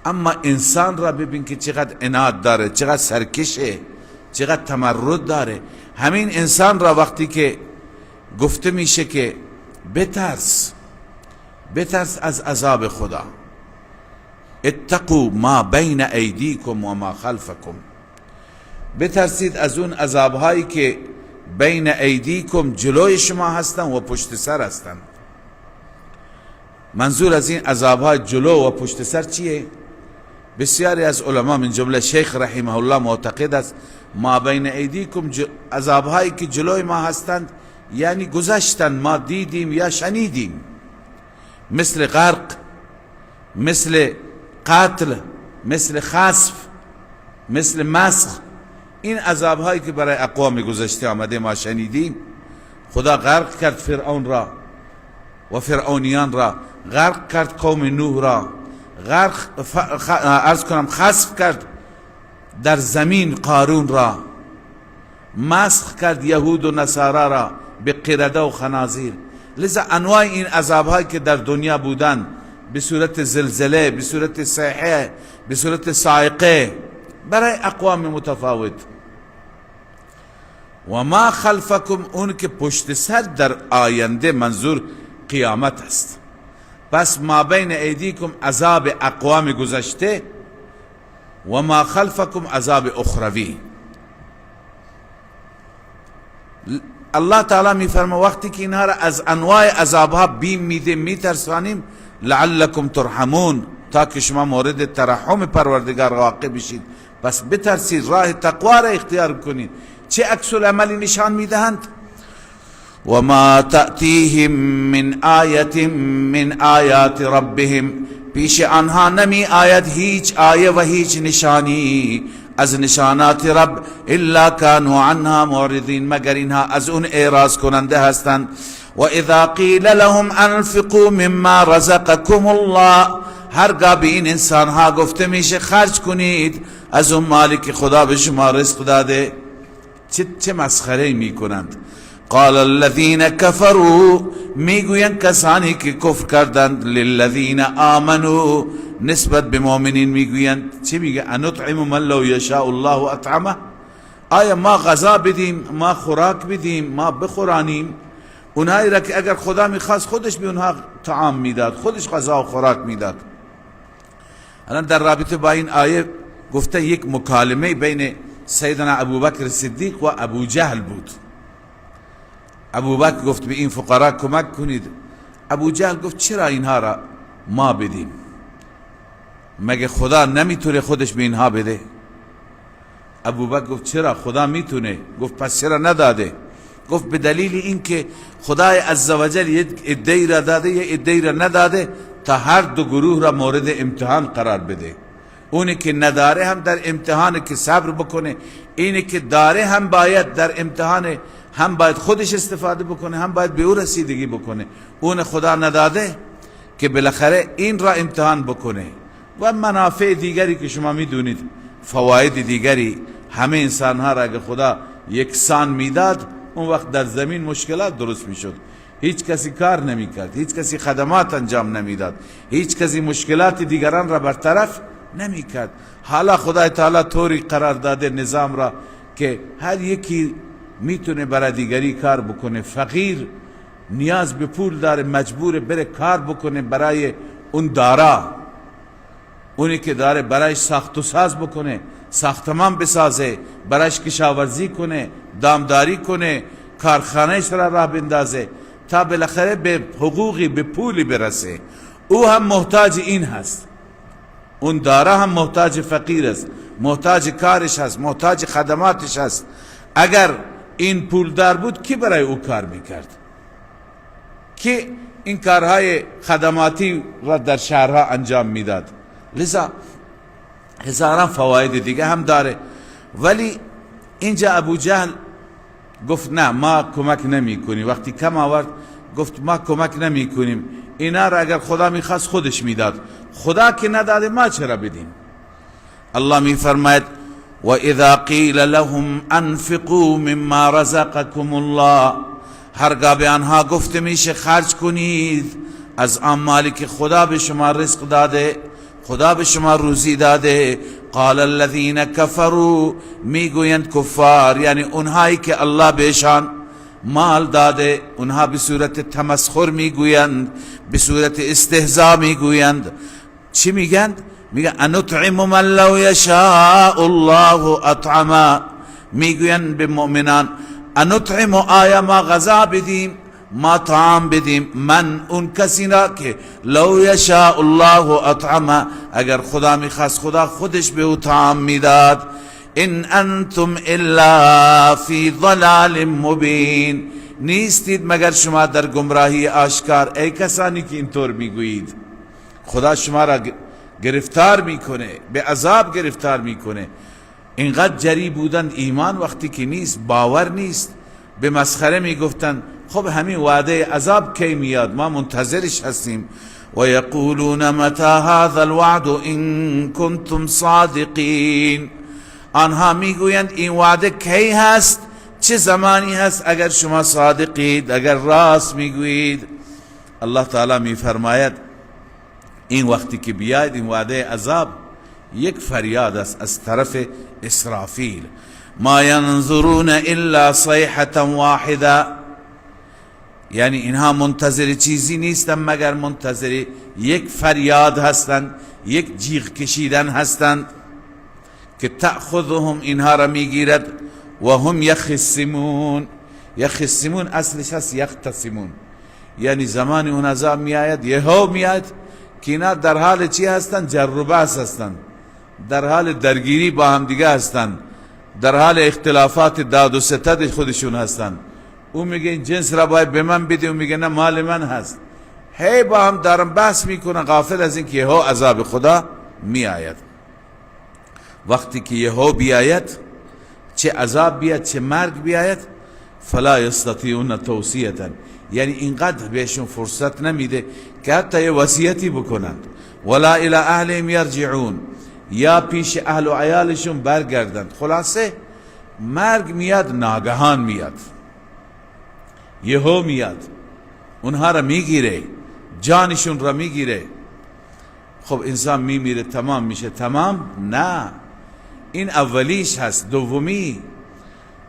اما انسان را ببین که چقدر عناد داره، چقدر سرکشه، چقدر تمرد داره. همین انسان را وقتی که گفته میشه که بترس از عذاب خدا، اتقوا ما بین ایدیکم و ما خلفکم، بترسید از اون عذابهایی که بین ایدیکم جلوی شما هستن و پشت سر هستن. منظور از این عذابهای جلو و پشت سر چیه؟ بسیاری از علما من جمله شیخ رحمه الله معتقد است ما بین ایدیکم عذابهایی که جلوی ما هستند یعنی گذشتن، ما دیدیم یا شنیدیم، مثل غرق، مثل قتل، مثل خسف، مثل مسخ. این عذابهایی که برای اقوام گذشته آمده ما شنیدیم. خدا غرق کرد فرعون را و فرعونیان را، غرق کرد قوم نوح را، خسف کرد در زمین قارون را، مسخ کرد یهود و نصارا را به قرده و خنازیر. لذا انواع این عذابهایی که در دنیا بودن به صورت زلزله، به صورت صیحه، به صورت صاعقه، برای اقوام متفاوت. و ما خلفکم، اون که پشت سر در آینده منظور قیامت است. پس ما بین ایدیکم عذاب اقوام گذشته و ما خلفکم عذاب اخروی. الله تعالی میفرما وقتی که اینها را از انواع عذابها بیم میده، میترسانیم، لعلکم ترحمون، تا که شما مورد ترحم پروردگار واقع بشید. پس بترسید، راه تقوا را اختیار کنید. چه عکس العملی نشان میدهند؟ و ما تأتیهم من آیت من آیات ربهم، پیش آنها نمی آید هیچ آیه و هیچ نشانی از نشانات رب، الا كانوا عنها معرضین، مگر اینها از اون اعراض کننده هستند. و اذا قیل لهم انفقوا مما رزقكم الله، هرگاه به این انسان ها گفته میشه خرج کنید از اون مالی که خدا به شما رزق داده، چه مسخره میکنند. قال الذين كفروا، میگویند کسانی که کفر کردند، للذین آمنوا، نسبت به مؤمنین میگویند، چه میگه؟ انطعم من لو یشاء الله اطعمه، آیا ما غذا بدیم، ما خوراک بدیم، ما بخورانیم اونهایی را که اگر خدا میخواست خودش به اونها طعام میداد، خودش غذا و خوراک میداد. الان در رابطه با این آیه گفته یک مکالمه بین سیدنا ابوبکر صدیق و ابو جهل بود. ابوبکر گفت به این فقرا کمک کنید، ابو جهل گفت چرا اینها را ما بدیم؟ مگه خدا نمیتونه خودش به اینها بده؟ ابوبکر گفت چرا، خدا میتونه. گفت پس چرا نداده؟ گفت به دلیل اینکه خدای عزوجل یک عده‌ای را داده، یک عده‌ای را نداده، تا هر دو گروه را مورد امتحان قرار بده. اونی که نداره هم در امتحان که صبر بکنه، اینی که داره هم باید در امتحان، هم باید خودش استفاده بکنه، هم باید به او رسیدگی بکنه. اون خدا نداده که بالاخره این را امتحان بکنه. و منافع دیگری که شما میدونید، فواید دیگری، همه انسان ها را اگه خدا یکسان میداد، اون وقت در زمین مشکلات درست میشد. هیچ کسی کار نمیکرد، هیچ کسی خدمات انجام نمیداد، هیچ کسی مشکلات دیگران را برطرف نمیکرد. حالا خدای تعالی طوری قرار داده نظام را که هر یکی میتونه برای دیگری کار بکنه. فقیر نیاز به پول داره، مجبور بره کار بکنه برای اون دارا. اونی که داره برایش ساخت و ساز بکنه، ساختمان بسازه، برایش کشاورزی کنه، دامداری کنه، کارخانهش را راه بندازه تا بالاخره به حقوقی، به پولی برسه. او هم محتاج این هست، اون دارا هم محتاج فقیر است، محتاج کارش هست، محتاج خدماتش هست. اگر این پولدار بود کی برای او کار میکرد؟ کی این کارهای خدماتی را در شهرها انجام میداد؟ لذا هزاران فواید دیگه هم داره. ولی اینجا ابو جهل گفت نه، ما کمک نمی کنیم. وقتی کم آورد گفت ما کمک نمی کنیم، اینا را اگر خدا میخواست خودش میداد، خدا که نداده ما چرا بدیم؟ الله می فرماید و اذا قیل لهم انفقوا مما رزقكم الله، هرگاه به آنها گفته میشه خرج کنید از آن مالی که خدا به شما رزق داده، خدا به شما روزی داده. قال الذين كفروا، میگویند کفار، یعنی اونهایی که الله بهشان مال داده، اونها به صورت تمسخر میگویند، به صورت استهزاء میگویند. چی میگند؟ میگن انطعم من لو یشاء الله اطعما، میگویند به مؤمنان انطعم، آیا ما غذا بدیم، ما طعام بدیم، من اون کسی را که لو یشاء الله اطعما، اگر خدا میخواست خدا خودش به او طعام میداد. ان انتم الا فی ضلال مبین، نیستید مگر شما در گمراهی آشکار. ای کسانی که اینطور میگویید خدا شما را گرفتار میکنه، به عذاب گرفتار میکنه. اینقدر جری بودند ایمان وقتی که نیست، باور نیست، به مسخره میگفتند خب همین وعده عذاب کی میاد، ما منتظرش هستیم. و یقولون متى هذا الوعد ان کنتم صادقین، آنها میگویند این وعده کی هست، چه زمانی هست اگر شما صادقید، اگر راست میگویید. الله تعالی میفرماید این وقتی که بیاید این وعده عذاب، یک فریاد است از طرف اسرافیل. ما ینظرون الا صیحة واحده، یعنی اینها منتظر چیزی نیستن مگر منتظر یک فریاد هستند، یک جیغ کشیدن هستند که تأخذهم، اینها را میگیرد، و هم یخصمون. یخصمون اصلش هست یختصمون، یعنی زمانی اون عذاب میآید، یهو میآید که اینا در حال چی هستند؟ جر و بحث هستند، در حال درگیری با هم دیگه هستند، در حال اختلافات داد و ستد خودشون هستند. او میگه این جنس را باید به من بده، او میگه نه مال من هست. هی با هم دارن بحث میکنن، غافل از این که یهو عذاب خدا میآید. وقتی که یهو بیاید، چه عذاب بیاد چه مرگ بیاید، فلا یستطیعون توصیه، یعنی اینقدر بهشون فرصت نمیده که حتی یه وصیتی بکنند. ولا الی اهلهم یرجعون، یا پیش اهل و عیالشون برگردند. خلاصه مرگ میاد، ناگهان میاد، یهو میاد، اونها را میگیره، جانشون را میگیره. خب انسان میمیره تمام میشه؟ تمام نه، این اولیش هست.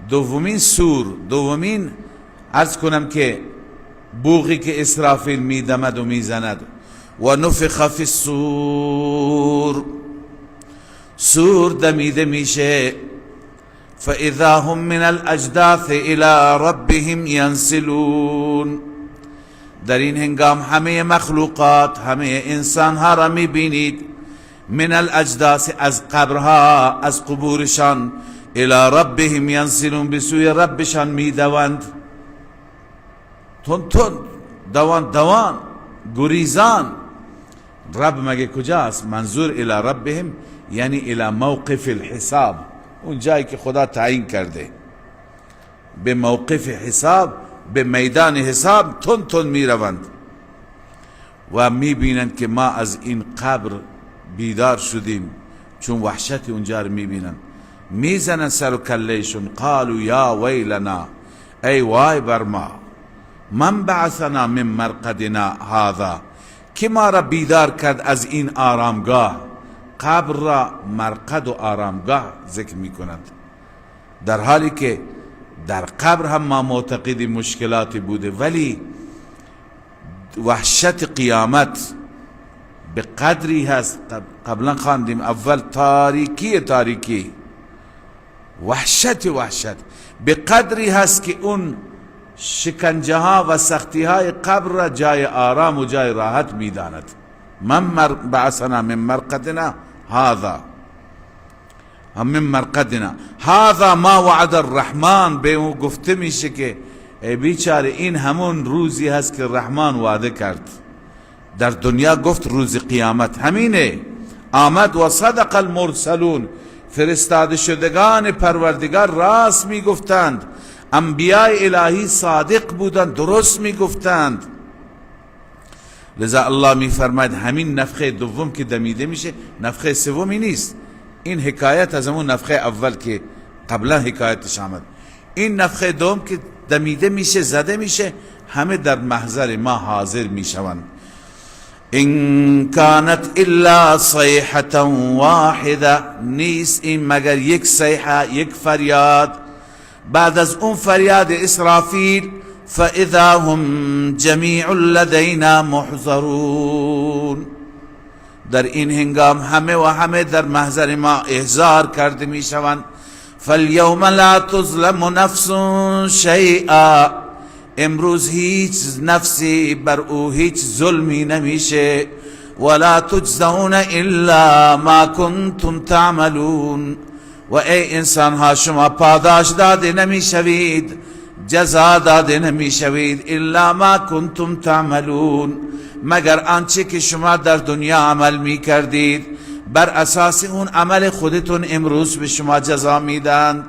دومین سور، دومین عرض کنم که بوقی که اسرافیل میدمد و میزند. و نفخ فی الصور، سور دمیده میشه. فاذا هم من الاجداث الى ربهم ینسلون، در این هنگام همه مخلوقات، همه انسان ها را میبینید، من الاجداث از قبرها، از قبورشان، الى ربهم ینسلون، به سوی ربشان میدوند، تون تون، دوان گریزان. رب مگه کجاست؟ منظور الى ربهم یعنی الى موقف الحساب، اون جایی که خدا تعیین کرده، به موقف حساب، به میدان حساب تون تون می روند و می بینند که ما از این قبر بیدار شدیم، چون وحشت اونجا رو می بینند، می زنند سر و کلهشون. قالوا یا ویلنا، ای وای بر ما، من بعثنا من مرقدنا هذا، که ما را بیدار کرد از این آرامگاه. قبر را مرقد و آرامگاه ذکر می کنند، در حالی که در قبر هم ما معتقدی مشکلاتی بوده، ولی وحشت قیامت به قدری هست. قبلا خواندیم اول تاریکی، وحشت به قدری هست که اون شکنجه ها و سختی های قبر را جای آرام و جای راحت می داند. من بعثنا من مرقدنا هذا، من مرقدنا هذا ما وعد الرحمن، به اون گفته میشه که ای بیچاره این همون روزی هست که رحمان وعده کرد. در دنیا گفت روز قیامت همینه، آمد و صدق المرسلون، فرستاده شدگان پروردگار راست میگفتند، انبیاء الهی صادق بودند، درست میگفتند. لذا الله میفرماید همین نفخه دوم که دمیده میشه، نفخه سومی نیست، این حکایت از همون نفخه اول که قبلا حکایتش آمد. این نفخه دوم که دمیده میشه، زده میشه، همه در محضر ما حاضر میشوند. ان كانت الا صیحة واحده، نیست این مگر یک صیحه، یک فریاد. بعد از اون فریاد اسرافیل فاذا هم جمیع لدینا محضرون، در این هنگام همه و همه در محضر ما احضار کرده می شوند. فالیوم لا تظلم نفس شیئا، امروز هیچ نفسی بر او هیچ ظلمی نمیشه. ولا تجزون الا ما کنتم تعملون، و ای انسان ها شما پاداش داده نمیشوید، جزا داده نمیشوید، الا ما کنتم تعملون، مگر آنچه که شما در دنیا عمل می کردید، بر اساس اون عمل خودتون امروز به شما جزا میدن.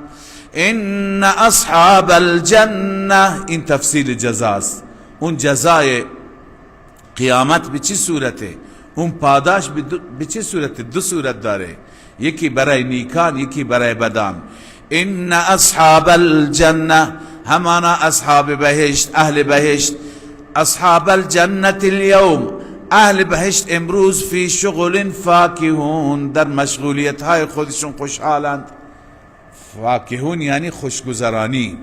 ان اصحاب الجنه، این تفصیل جزاست. اون جزای قیامت به چه صورته؟ اون پاداش به چه صورته؟ دو صورت داره، یکی برای نیکان، یکی برای بدان. ان اصحاب الجنه، همانا اصحاب بهشت، اهل بهشت. اصحاب الجنة اليوم، اهل بهشت امروز فی شغل فاکهون، در مشغولیت های خودشون خوشحالند. فاکهون یعنی خوشگذرانی،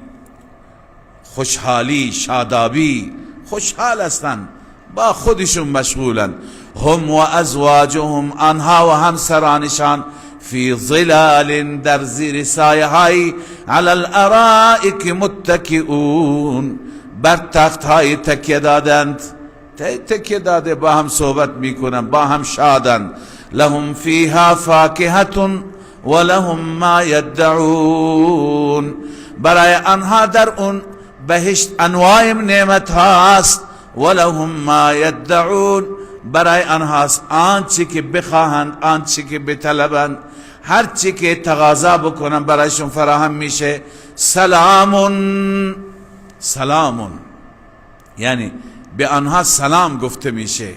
خوشحالی، شادابی، خوشحال هستند، با خودشون مشغولند. هم و ازواجهم، آنها و همسرانشان، فی ظلال، در زیر سایه های، علی الارائک متکئون، بر تخت های تکیه دادند، تکیه داده با هم صحبت میکنند، با هم شادند. لهم فیها فاکهة و لهم ما یدعون، برای آنها در اون بهشت انواع نعمت هاست. و لهم ما یدعون، برای آنهاست آنچه که بخواهند، آنچه که بطلبند، هر چی که تقاضا بکنن برایشون فراهم میشه. سلامون، سلامون یعنی به آنها سلام گفته میشه.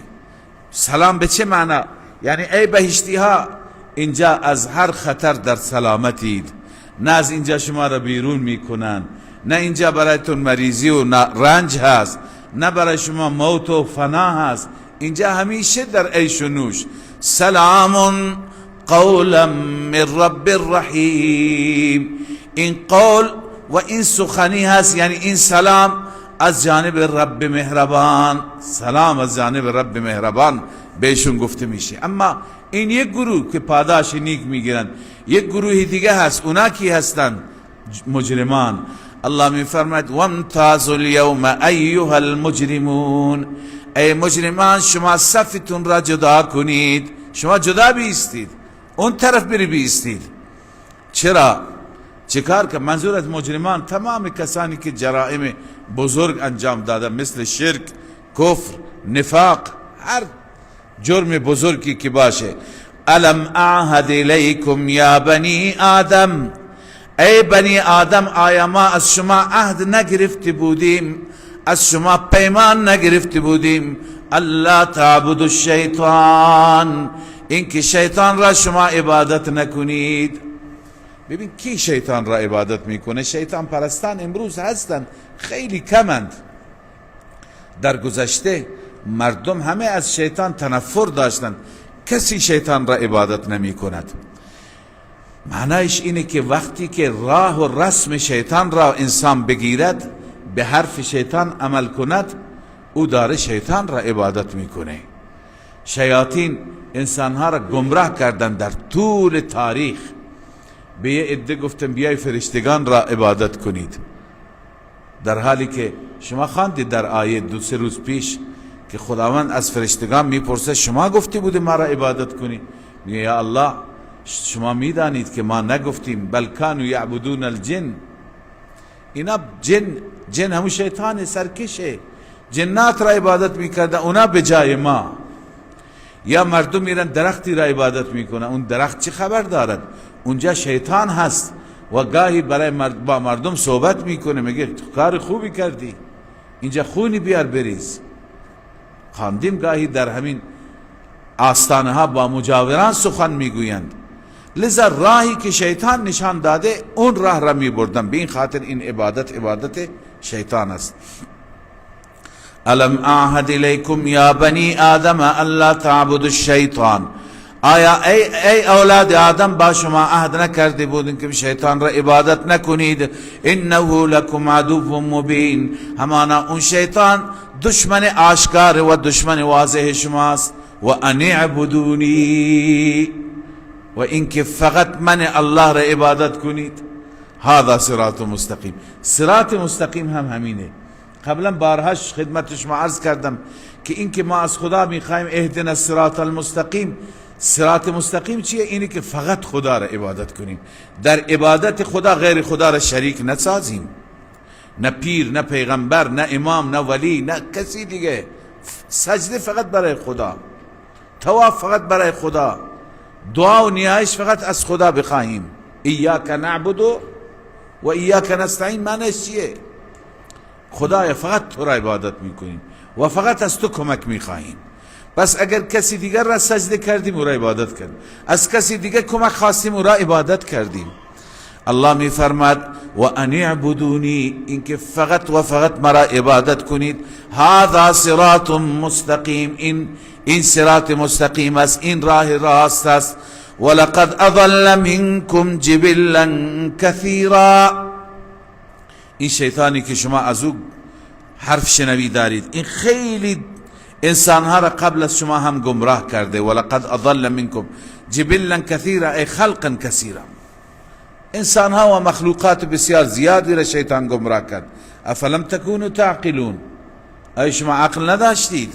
سلام به چه معنا؟ یعنی ای بهشتی ها، اینجا از هر خطر در سلامتید، نه از اینجا شما را بیرون میکنن، نه اینجا برایتون مریضی و رنج هست، نه برای شما موت و فنا هست، اینجا همیشه در عیش و نوش. سلام قولا من رب الرحیم، این قول و این سخنی هست، یعنی این سلام از جانب رب مهربان، سلام از جانب رب مهربان بهشون گفته میشه. اما این یک گروه که پاداش نیک میگیرن، یک گروه دیگه هست، اونا کی هستن؟ مجرمان. الله میفرماید وامتازوا اليوم ایها المجرمون، ای مجرمان شما صفتون را جدا کنید، شما جدا بیستید، اون طرف بری بیستید. چرا؟ چیکار که منظور از مجرمان تمام کسانی که جرائم بزرگ انجام دادن، مثل شرک، کفر، نفاق، هر جرم بزرگی که باشه. الم اعهد الیکم یا بنی آدم، ای بنی آدم آیا ما از شما عهد نگرفته بودیم، از شما پیمان نگرفته بودیم؟ الا تعبدوا الشیطان، اینکه شیطان را شما عبادت نکنید. ببین کی شیطان را عبادت میکنه؟ شیطان پرستان امروز هستن، خیلی کمند. در گذشته مردم همه از شیطان تنفر داشتن، کسی شیطان را عبادت نمی کند. معنیش اینه که وقتی که راه و رسم شیطان را انسان بگیرد، به حرف شیطان عمل کند، او داره شیطان را عبادت میکنه. شیاطین انسانها را گمراه کردن در طول تاریخ. به یه عده گفتن بیای فرشتگان را عبادت کنید، در حالی که شما خواندید در آیه 2-3 روز پیش که خداوند از فرشتگان میپرسه شما گفتی بوده ما را عبادت کنید؟ میگه یا الله شما میدانید که ما نگفتیم، بل کانوا یعبدون الجن، اینا جن همون شیطان سرکشه، جنات را عبادت میکردن اونا به جای ما. یا مردم میرن درختی را عبادت میکنن، اون درخت چه خبر دارد؟ اونجا شیطان هست و گاهی برای با مردم صحبت میکنه، میگه کار خوبی کردی، اینجا خونی بیار بریز. خواندیم گاهی در همین آستانه ها با مجاوران سخن میگویند. لذا راهی که شیطان نشان داده اون راه را می بردن. به این خاطر این عبادت شیطان است. الم اعهد الیکم یا بنی آدم الا تعبدوا الشیطان، آیا ای اولاد آدم با شما عهد نکرده بودین که شیطان را عبادت نکنید؟ انه لکم عدو مبین، همانا اون شیطان دشمن آشکار و دشمن واضح شماست. و ان اعبدونی، و اینکه فقط من الله را عبادت کنید. هذا صراط مستقیم. صراط مستقیم هم همینه. قبلا بارهاش خدمت شما عرض کردم که اینکه ما از خدا میخوایم اهدنا الصراط المستقیم، صراط مستقیم چیه؟ اینه که فقط خدا را عبادت کنیم، در عبادت خدا غیر خدا را شریک نسازیم، نه پیر، نه پیغمبر، نه امام، نه ولی، نه کسی دیگه. سجده فقط برای خدا، طواف فقط برای خدا، دعا و نیایش فقط از خدا بخواهیم. ایاک نعبد و ایاک نستعین معنیش چیه؟ خدایا فقط تو را عبادت میکنیم و فقط از تو کمک میخواهیم. پس اگر کسی دیگر را سجده کردیم او را عبادت کردیم، از کسی دیگر کمک خواستیم او را عبادت کردیم. الله می فرماد و ان اعبدونی، اینکه فقط و فقط مرا عبادت کنید. هذا صراط مستقیم، این صراط مستقیم است، این راه راست است. ولقد اضل منکم جبلا کثیرا، این شیطانی که شما از او حرف شنوی دارید این خیلی انسانها را قبل از شما هم گمراه کرده. ولقد اضل منکم جبلا کثیرا ای خلقا کثیرا، انسانها و مخلوقات بسیار زیادی را شیطان گمراه کرد. افلم تکونوا تعقلون، ای شما عقل نداشتید؟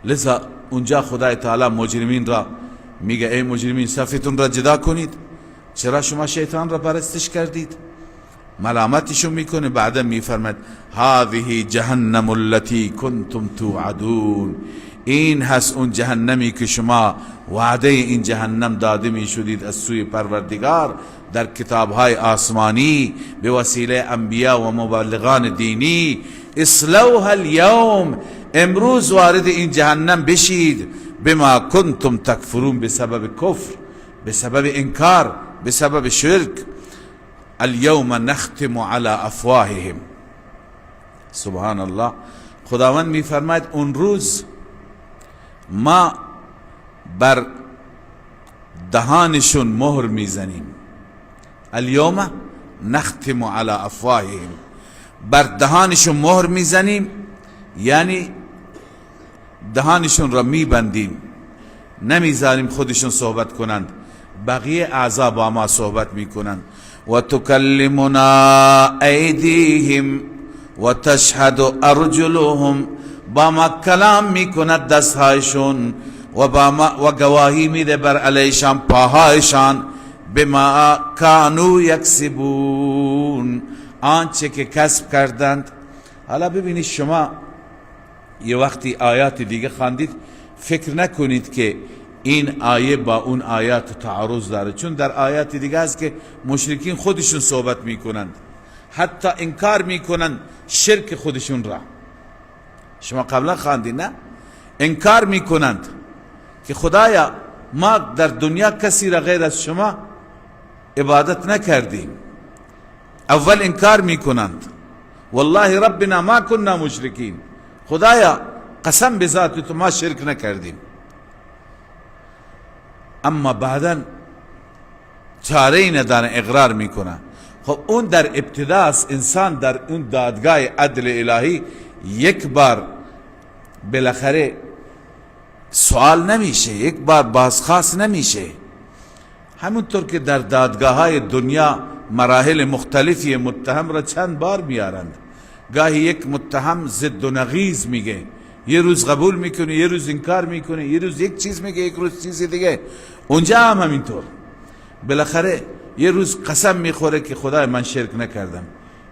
لذا اونجا خدای تعالی مجرمین را میگه ای مجرمین صفتون را جدا کنید، چرا شما شیطان را پرستش کردید؟ ملامتشون میکنه. بعدا میفرماد هذه جهنم التي کنتم توعدون، این هست اون جهنمی که شما وعده این جهنم داده میشدید از سوی پروردگار در کتابهای آسمانی به وسیله انبیا و مبلغان دینی. اصلوها اليوم، امروز وارد این جهنم بشید. بما کنتم تکفرون، بسبب کفر، بسبب انکار، بسبب شرک. اليوم نختم على افواههم. سبحان الله. خداوند می فرماید اون روز ما بر دهانشون مهر میزنیم. اليوم نختم على افواههم، بر دهانشون مهر میزنیم، یعنی دهانشون را میبندیم، نمیذاریم خودشون صحبت کنند، بقیه اعضا با ما صحبت میکنند. و تکلمنا ایدیهم و تشهد ارجلهم، با ما کلام میکند دستهایشون و گواهی میده بر علیشان پاهایشان. بما کانوا یکسبون، آنچه که کسب کردند. حالا ببینید شما یه وقتی آیات دیگه خواندید فکر نکنید که این آیه با اون آیات تعارض داره، چون در آیات دیگه است که مشرکین خودشون صحبت میکنند، حتی انکار میکنند شرک خودشون را. شما قبلا خواندید نه؟ انکار میکنند که خدایا ما در دنیا کسی را غیر از شما عبادت نکردیم. اول انکار میکنند والله ربنا ما كنا مشرکین، خدایا قسم به ذات تو ما شرک نکردیم. اما بعدا چاره‌ای ندارن، اقرار میکنن. خب اون در ابتداست. انسان در اون دادگاه عدل الهی یک بار بالاخره سوال نمیشه، یک بار بازخواست نمیشه. همونطور که در دادگاه های دنیا مراحل مختلفی متهم را چند بار میارند، گاهی یک متهم ضد و نقیض میگه، یه روز قبول میکنه، یه روز انکار میکنه، یه روز یک چیز میگه، یک روز چیز دیگه. اونجا هم همینطور. بالاخره یه روز قسم میخوره که خدای من شرک نکردم،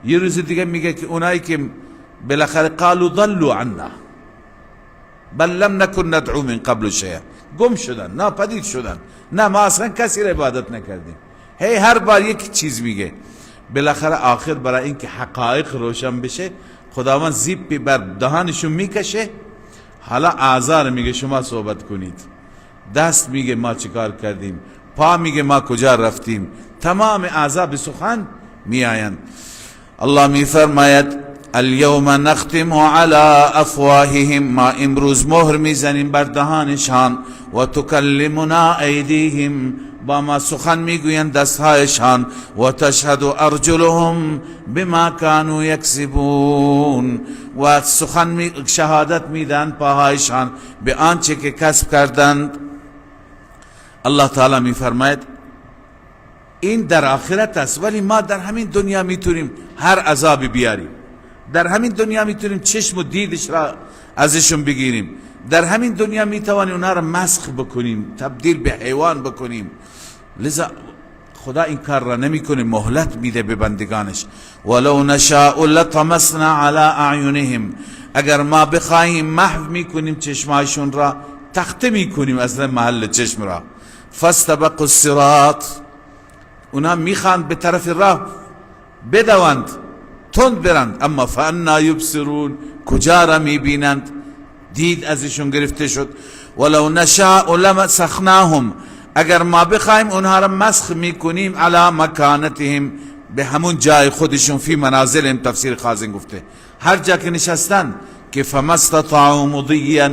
یه روز دیگه میگه که اونایی که بالاخره قالوا ضلوا عنا بل لم نكن ندعو من قبل شيئا، گم شدن، ناپدید شدن، نه ما اصلا کسی را عبادت نکردیم. هر بار یک چیز میگه. بالاخره آخر برای اینکه حقایق روشن بشه خداوند زیب بر دهانشون میکشه. حالا اعضا میگه شما صحبت کنید، دست میگه ما چیکار کردیم، پا میگه ما کجا رفتیم، تمام اعضا به سخن میآیند. الله میفرماید الیوم نختم علی افواههم، ما امروز مهر میزنیم بر دهانشان، و تکلمنا ایدیهم، با ما سخن میگویند دستهایشان، و تشهد ارجلهم بما كانوا یکسبون، و سخن شهادت میدن پاهایشان به آنچه که کسب کردند. الله تعالی میفرماید این در آخرت است، ولی ما در همین دنیا میتونیم هر عذابی بیاریم، در همین دنیا میتونیم چشم و دیدش را ازشون بگیریم، در همین دنیا میتوانیم اونها را مسخ بکنیم، تبدیل به حیوان بکنیم. لذا خدا این کار را نمیکنه، مهلت میده به بندگانش. ولو نشاء لطمسنا علی اعینهم، اگر ما بخواهیم محو میکنیم چشمایشون را، تخته میکنیم اصلا محل چشم را. فاستبقوا الصراط، اونها میخواند به طرف راه بدوند، تند برند، اما فانا یبصرون، کجا را میبینند؟ دید ازشون گرفته شد. ولو نشاء لمسخناهم، اگر ما بخوایم اونها را مسخ میکنیم، علی مکانتهم، به همون جای خودشون، فی منازلهم، تفسیر خازن گفته هر جا که نشستن، که فما استطاعوا مضیا،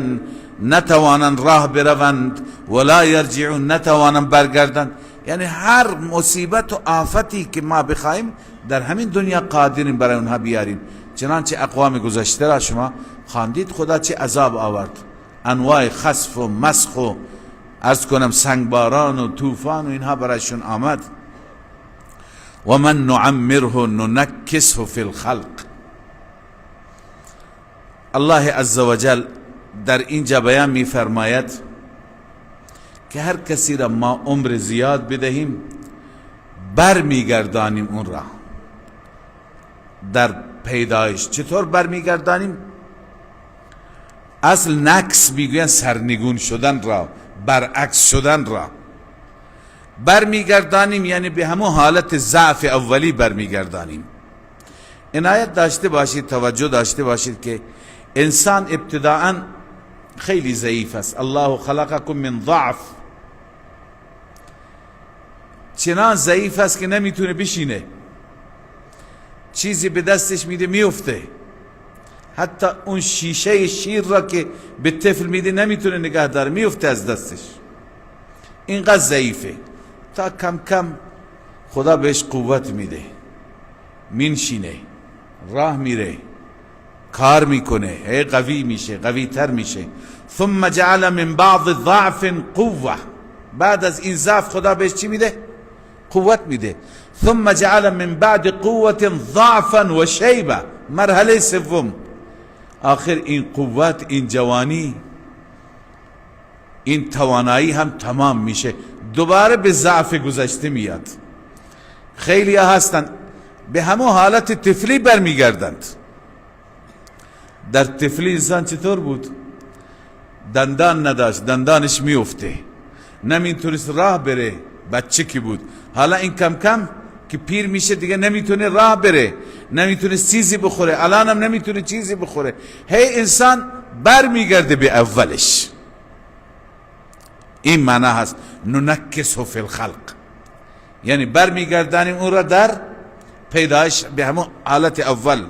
نتوانند راه بروند، ولا یرجعون، نتوانند برگردند. یعنی هر مصیبت و آفتی که ما بخوایم در همین دنیا قادریم برای اونها بیاریم. چنانچه اقوام گذشته را شما خواندید خدا چه عذاب آورد، انواع خسف و مسخ و عرض کنم سنگباران و طوفان و اینها برایشون آمد. و من نعمره ننکسه فی الخلق. الله عزوجل در اینجا بیان می فرماید که هر کسی را ما عمر زیاد بدهیم بر میگردانیم اون را در پیدایش. چطور بر میگردانیم؟ اصل نکس میگوین سرنگون شدن را، برعکس شدن را بر میگردانیم، یعنی به همون حالت ضعف اولی بر میگردانیم. عنایت داشته باشید، توجه داشته باشید که انسان ابتداءً خیلی ضعیف است. الله خلقکم من ضعف، چنان ضعیف است که نمیتونه بشینه، چیزی به دستش میده میفته، حتی اون شیشه شیر را که به طفل میده نمیتونه نگه داره، میفته از دستش، اینقدر ضعیفه. تا کم کم خدا بهش قوت میده، مینشینه، راه میره، کار میکنه، هی قوی میشه، قوی تر میشه. ثم جعل من بعض ضعف قوه، بعد از این ضعف خدا بهش چی میده؟ قوت میده. ثم جعل من بعد قوت ضعفا و شیبه، مرحله سوم، آخر این قوت، این جوانی، این توانایی هم تمام میشه، دوباره به ضعف گذشته میاد. خیلی ها هستند به همون حالت طفلی برمیگردند. در طفلی انسان چطور بود؟ دندان نداشت، دندانش میفته، نمیتونست راه بره، بچه کی بود. حالا این کم کم که پیر میشه دیگه نمیتونه راه بره، نمیتونه چیزی بخوره، الان هم نمیتونه چیزی بخوره. هی انسان بر میگرده به اولش. این معنی هست ننکسه فی الخلق، یعنی بر میگردانیم اون را در پیدایش به همون حالت اول.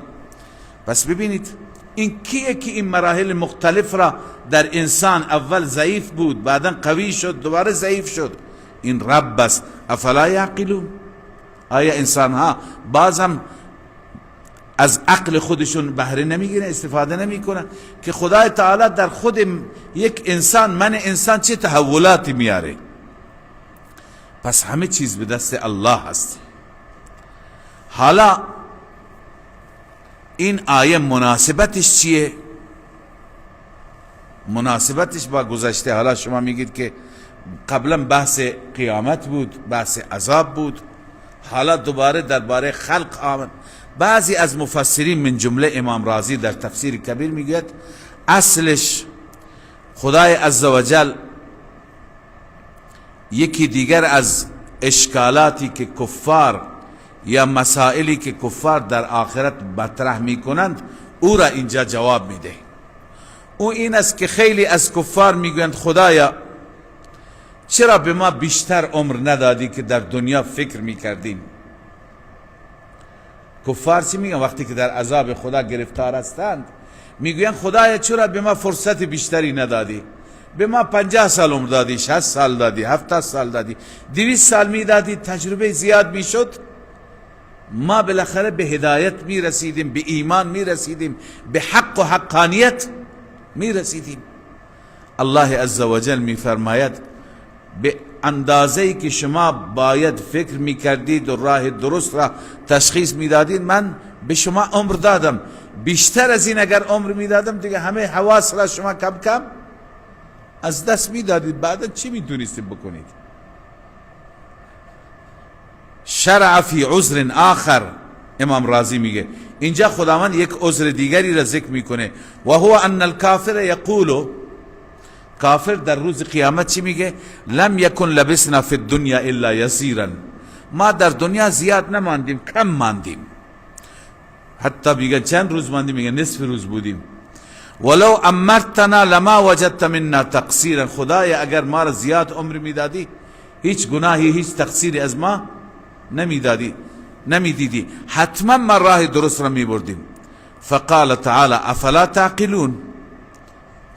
پس ببینید این کیه که این مراحل مختلف را در انسان اول ضعیف بود، بعدا قوی شد، دوباره ضعیف شد؟ این رب است. افلا یعقلون، آیا انسان ها بازم از عقل خودشون بهره نمیگیرن، استفاده نمیکنن که خدای تعالی در خود یک انسان، من انسان، چه تحولاتی میاره؟ پس همه چیز به دست الله هست. حالا این آیه مناسبتش چیه؟ مناسبتش با گذشته. حالا شما میگید که قبلا بحث قیامت بود، بحث عذاب بود، حالا دوباره درباره خلق آمد. بعضی از مفسرین من جمله امام رازی در تفسیر کبیر میگوید اصلش خدای عزوجل یکی دیگر از اشکالاتی که کفار یا مسائلی که کفار در آخرت مطرح میکنند او را اینجا جواب میده. او این است که خیلی از کفار میگویند خدایا چرا به ما بیشتر عمر ندادی که در دنیا فکر میکردیم؟ کفار چی میگن وقتی که در عذاب خدا گرفتار هستند؟ میگوین خدایا چرا به ما فرصت بیشتری ندادی؟ به ما 50 سال عمر دادی، 60 سال دادی، 70 سال دادی، 200 سال میدادی، تجربه زیاد میشد، ما بالاخره به هدایت میرسیدیم، به ایمان میرسیدیم، به حق و حقانیت میرسیدیم. الله عزوجل میفرماید به اندازه‌ای که شما باید فکر میکردید و راه درست را تشخیص میدادید من به شما عمر دادم. بیشتر از این اگر عمر میدادم دیگه همه حواس را شما کم کم از دست میدادید، بعدا چی میتونستید بکنید؟ شرع فی عذر آخر، امام رازی میگه اینجا خداوند یک عذر دیگری را ذکر میکنه، و هو ان الکافر یقول، کافر در روز قیامت چی میگه؟ لم یکن لبسنا فی الدنیا الا یسیرا، ما در دنیا زیاد نماندیم، کم ماندیم. حتی میگه چند روز ماندیم؟ میگه نصف روز بودیم. ولو امرتنا لما وجدت منا تقصیرا، خدایا اگر ما را زیاد عمر میدادی هیچ گناهی هیچ تقصیری از ما نمیدیدی، حتما ما راه درست را میبردیم. فقال تعالی افلا تعقلون،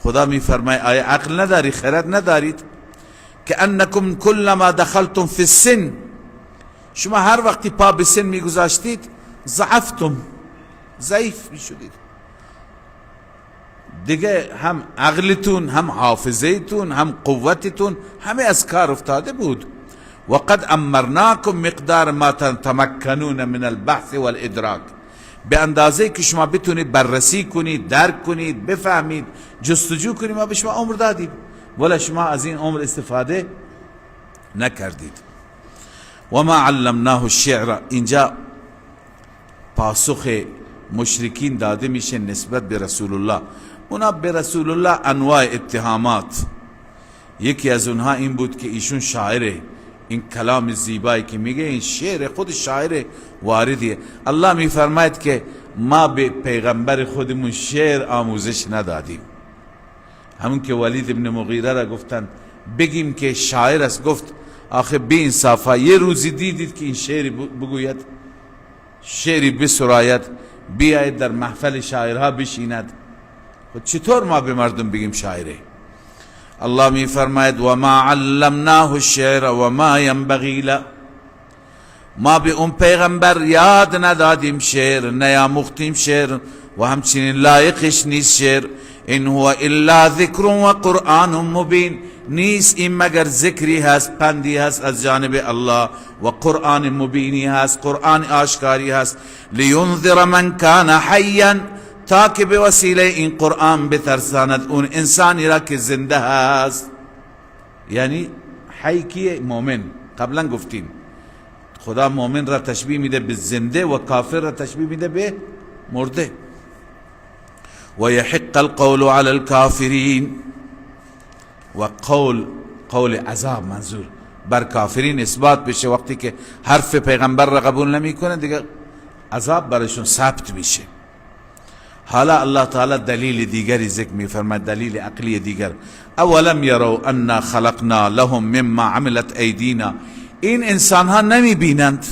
خدا میفرمای آیا عقل نداری، خرد ندارید؟ که انکم کلما دخلتم فی السن، شما هر وقتی پا به سن میگذاشتید ضعفتم، ضعیف میشدید، دیگه هم عقلتون هم حافظتون هم قوتتون همه از کار افتاده بود. وقد امرناکم مقدار ما تمکنون من البحث والادراک، به اندازه که شما بتونید بررسی کنید، درک کنید، بفهمید، جستجو کنید، ما به شما عمر دادیم ولی شما از این عمر استفاده نکردید. و ما علمناه الشعر، اینجا پاسخ مشرکین داده میشه نسبت به رسول الله. اونا به رسول الله انواع اتهامات، یکی از اونها این بود که ایشون شاعره، این کلام زیبایی که میگه این شعر خود شاعر واردیه. الله میفرماید که ما به پیغمبر خودمون شعر آموزش ندادیم. همون که ولید ابن مغیره را گفتن بگیم که شاعر است، گفت آخه بی انصافا یه روزی دیدید که این شعری بگوید، شعری بسراید، بیاید در محفل شاعرها بشیند؟ خود چطور ما به مردم بگیم شاعره؟ الله می فرماید و ما علمناه الشعر و ما ینبغی له، ما به اون پیغمبر یاد ندادیم شعر، نیاموختیم شعر و همچنین لایقش نیست شعر. این هو الا ذکر و قرآن مبین، نیست این مگر ذکری هست، پندی هست از جانب الله و قرآن مبینی هست، قرآن آشکاری هست. لینذر من کان حیا، تا که به وسیله این قرآن بترساند اون انسانی را که زنده هست. یعنی حی کیه؟ مومن. قبلا گفتیم خدا مومن را تشبیه میده به زنده و کافر را تشبیه میده به مرده. و یحق القول علی الکافرین، و قول عذاب منظور بر کافرین اثبات بشه، وقتی که حرف پیغمبر را قبول نمی کنه دیگه عذاب برشون ثبت میشه. حالا الله تعالی دلیل دیگری ذکر می فرماید، دلیل عقلی دیگر. اولم یروا انا خلقنا لهم مما عملت ایدینا، این انسان ها نمی بینند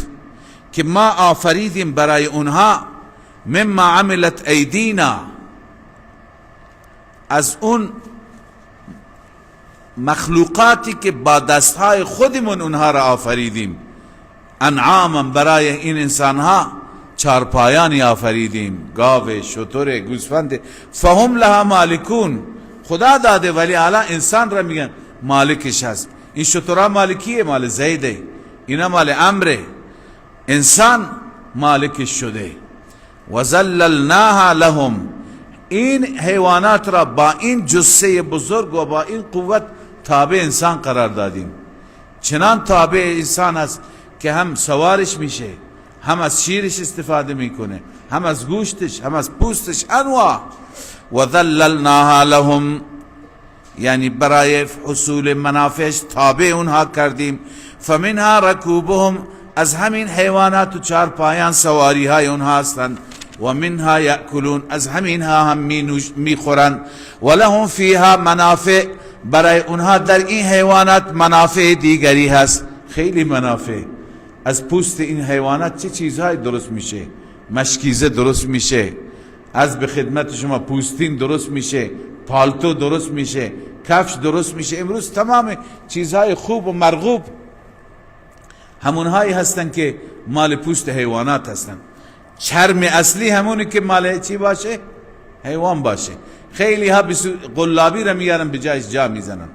که ما آفریدیم برای اونها مما عملت ایدینا، از اون مخلوقاتی که با دستهای خودمون اونها را آفریدیم. انعاما، برای این انسان ها چارپایانی آفریدیم، گاو، شتر، گوسفند. فهم لها مالکون، خدا داده ولی حالا انسان را میگن مالکش هست. این شترها مالکیه؟ مال زیده، اینا مال امره، انسان مالکش شده. و ذللناها لهم، این حیوانات را با این جثه بزرگ و با این قوت تابع انسان قرار دادیم. چنان تابع انسان است که هم سوارش میشه، هم از شیرش استفاده میکنه، هم از گوشتش، هم از پوستش، انواع. و ذللناها لهم، یعنی برای حصول منافعش تابع اونها کردیم. فمنها رکوبهم، از همین حیوانات و چار پایان سواری های اونها هستند. و منها یأکلون، از همینها هم میخورند. و لهم فیها منافع، برای اونها در این حیوانات منافع دیگری هست، خیلی منافع. از پوست این حیوانات چه چیزهای درست میشه؟ مشکیزه درست میشه، از به خدمت شما پوستین درست میشه، پالتو درست میشه، کفش درست میشه. امروز تمام چیزهای خوب و مرغوب همونهایی هستن که مال پوست حیوانات هستن. چرم اصلی همونی که مال چی باشه؟ حیوان باشه. خیلی ها قلابی را میارن به جایش جا میزنن.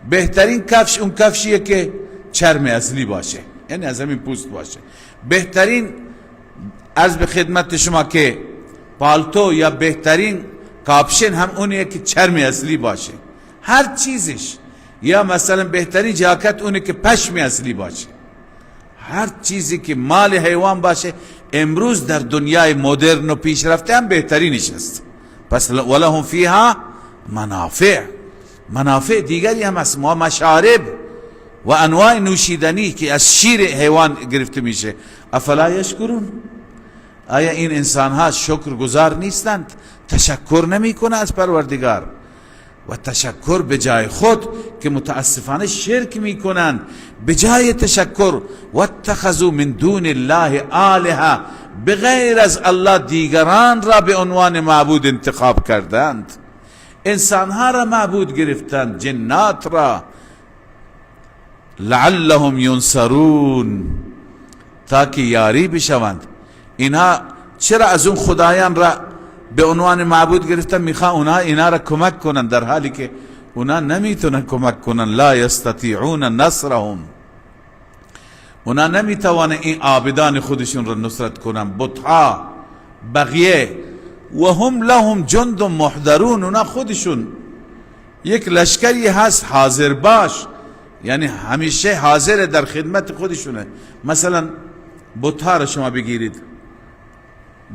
بهترین کفش اون کفشیه که چرم اصلی باشه، یعنی از همین پوست باشه. بهترین از به خدمت شما که پالتو یا بهترین کاپشن هم اونیه که چرم اصلی باشه، هر چیزش. یا مثلا بهترین جاکت اونه که پشم اصلی باشه. هر چیزی که مال حیوان باشه امروز در دنیای مدرن و پیشرفته هم بهترینش است. پس ولهم فیها منافع دیگری هم است، مشارب و انواع نوشیدنی که از شیر حیوان گرفته میشه. افلا یشکرون؟ آیا این انسان ها شکر گزار نیستند؟ تشکر نمی کنه از پروردگار؟ و تشکر به جای خود که متاسفانه شرک می کنند، به جای تشکر واتخذوا من دون الله آلهه، بغیر از الله دیگران را به عنوان معبود انتخاب کردند. انسانها را معبود گرفتند، جنات را، لعلهم ینصرون، تاکه یاری بشوند. اینها چرا از اون خدایان را به عنوان معبود گرفتن؟ میخوان اونها اینا را کمک کنن، در حالی که اونها نمیتونن کمک کنن. لا یستطیعون نصرهم، اونها نمیتوانن این عابدان خودشون را نصرت کنن. بتها، بقیه، و هم لهم جند محضرون، اونها خودشون یک لشکری هست حاضر باش، یعنی همیشه حاضر در خدمت خودشونه. مثلا بتها را شما بگیرید،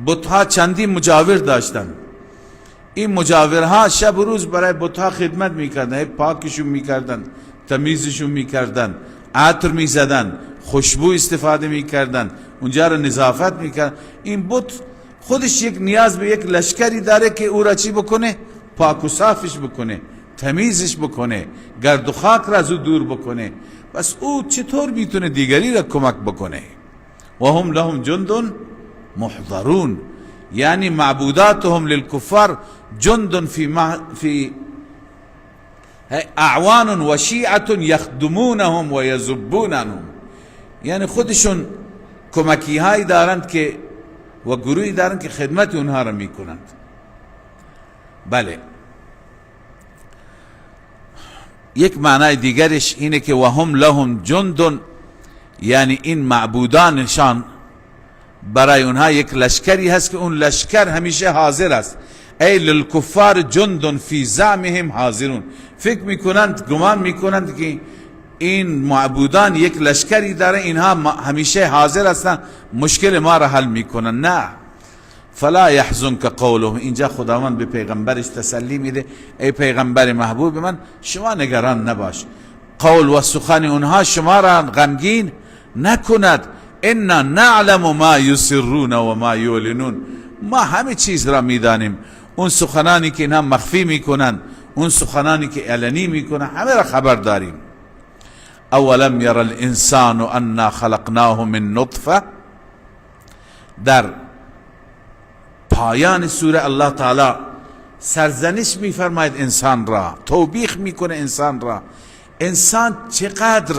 بتها چندین مجاور داشتن. این مجاورها شب و روز برای بتها خدمت میکردن، پاکشون میکردن، تمیزشون میکردن، عطر میزدن، خوشبو استفاده میکردن، اونجا را نظافت میکردن. این بت خودش یک نیاز به یک لشکری داره که او را چی بکنه؟ پاک و صافش بکنه، تمیزش بکنه، گرد و خاک را از او دور بکنه. بس او چطور میتونه دیگری را کمک بکنه؟ و هم لهم جند محضرون، یعنی معبوداتهم للكفار جند في اعوان و شیعة یخدمونهم و یذبونهم، یعنی خودشون کمکی هایی دارند که و گروهی دارند که خدمت اونها را میکنند. بله، یک معنای دیگرش اینه که و هم لهم جند، یعنی این معبودانشان برای اونها یک لشکری هست که اون لشکر همیشه حاضر است. ای للکفار جند فی زعمهم حاضرون، فکر میکنند، گمان میکنند که این معبودان یک لشکری داره، اینها همیشه حاضر هستند مشکل ما را حل میکنن. نه، فلا یحزنک قولهم، اینجا خداوند به پیغمبرش تسلی میده، ای پیغمبر محبوب من شما نگران نباش، قول و سخن اونها شما را غمگین نکند. انا نعلم ما یسرون و ما یعلنون، ما همه چیز را میدانیم، اون سخنانی که اینها مخفی میکنن، اون سخنانی که علنی میکنن، همه را خبر داریم. اولم یر الانسان انا خلقناه من نطفه، در پایان سوره الله تعالی سرزنش میفرماید انسان را، توبیخ میکنه انسان را. انسان چقدر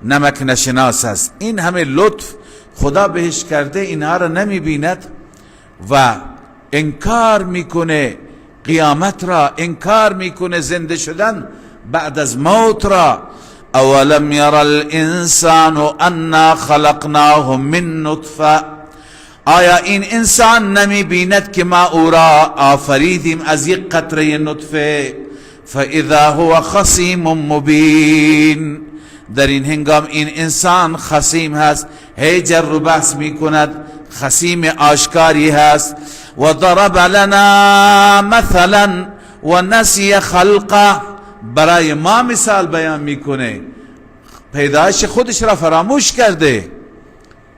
نمک نشناس است، این همه لطف خدا بهش کرده، اینها را نمیبیند و انکار میکنه قیامت را، انکار میکنه زنده شدن بعد از موت را. اولم یر الانسان انا خلقناه من نطفه، آیا این انسان نمی بیند که ما او را آفریدیم از یک قطره نطفه؟ فاذا هو خصیم مبین، در این هنگام این انسان خصیم هست، هی جر و بحث می کند، خصیم آشکاری هست. و ضرب لنا مثلا و نسی خلقه، برای ما مثال بیان میکنه، پیدایش خودش را فراموش کرده.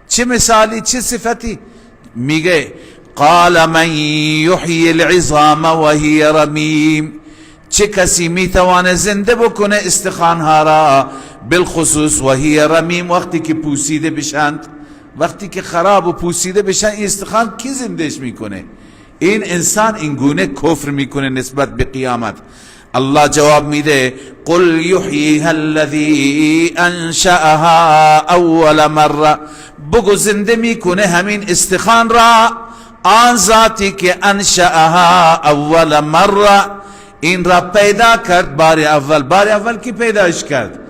چه مثالی، چه صفتی؟ میگه قال من یحیی العظام و هی رمیم، چه کسی میتوانه زنده بکنه استخوانها را، بالخصوص و هی رمیم، وقتی که پوسیده بشند، وقتی که خراب و پوسیده بشن این استخوان کی زندهش میکنه؟ این انسان این گونه کفر میکنه نسبت به قیامت. الله جواب میده قل یحییها الذی انشأها اول مره، بگو زنده میکنه همین استخوان را آن ذاتی که انشأها اول مره، این را پیدا کرد بار اول. بار اول کی پیداش کرد؟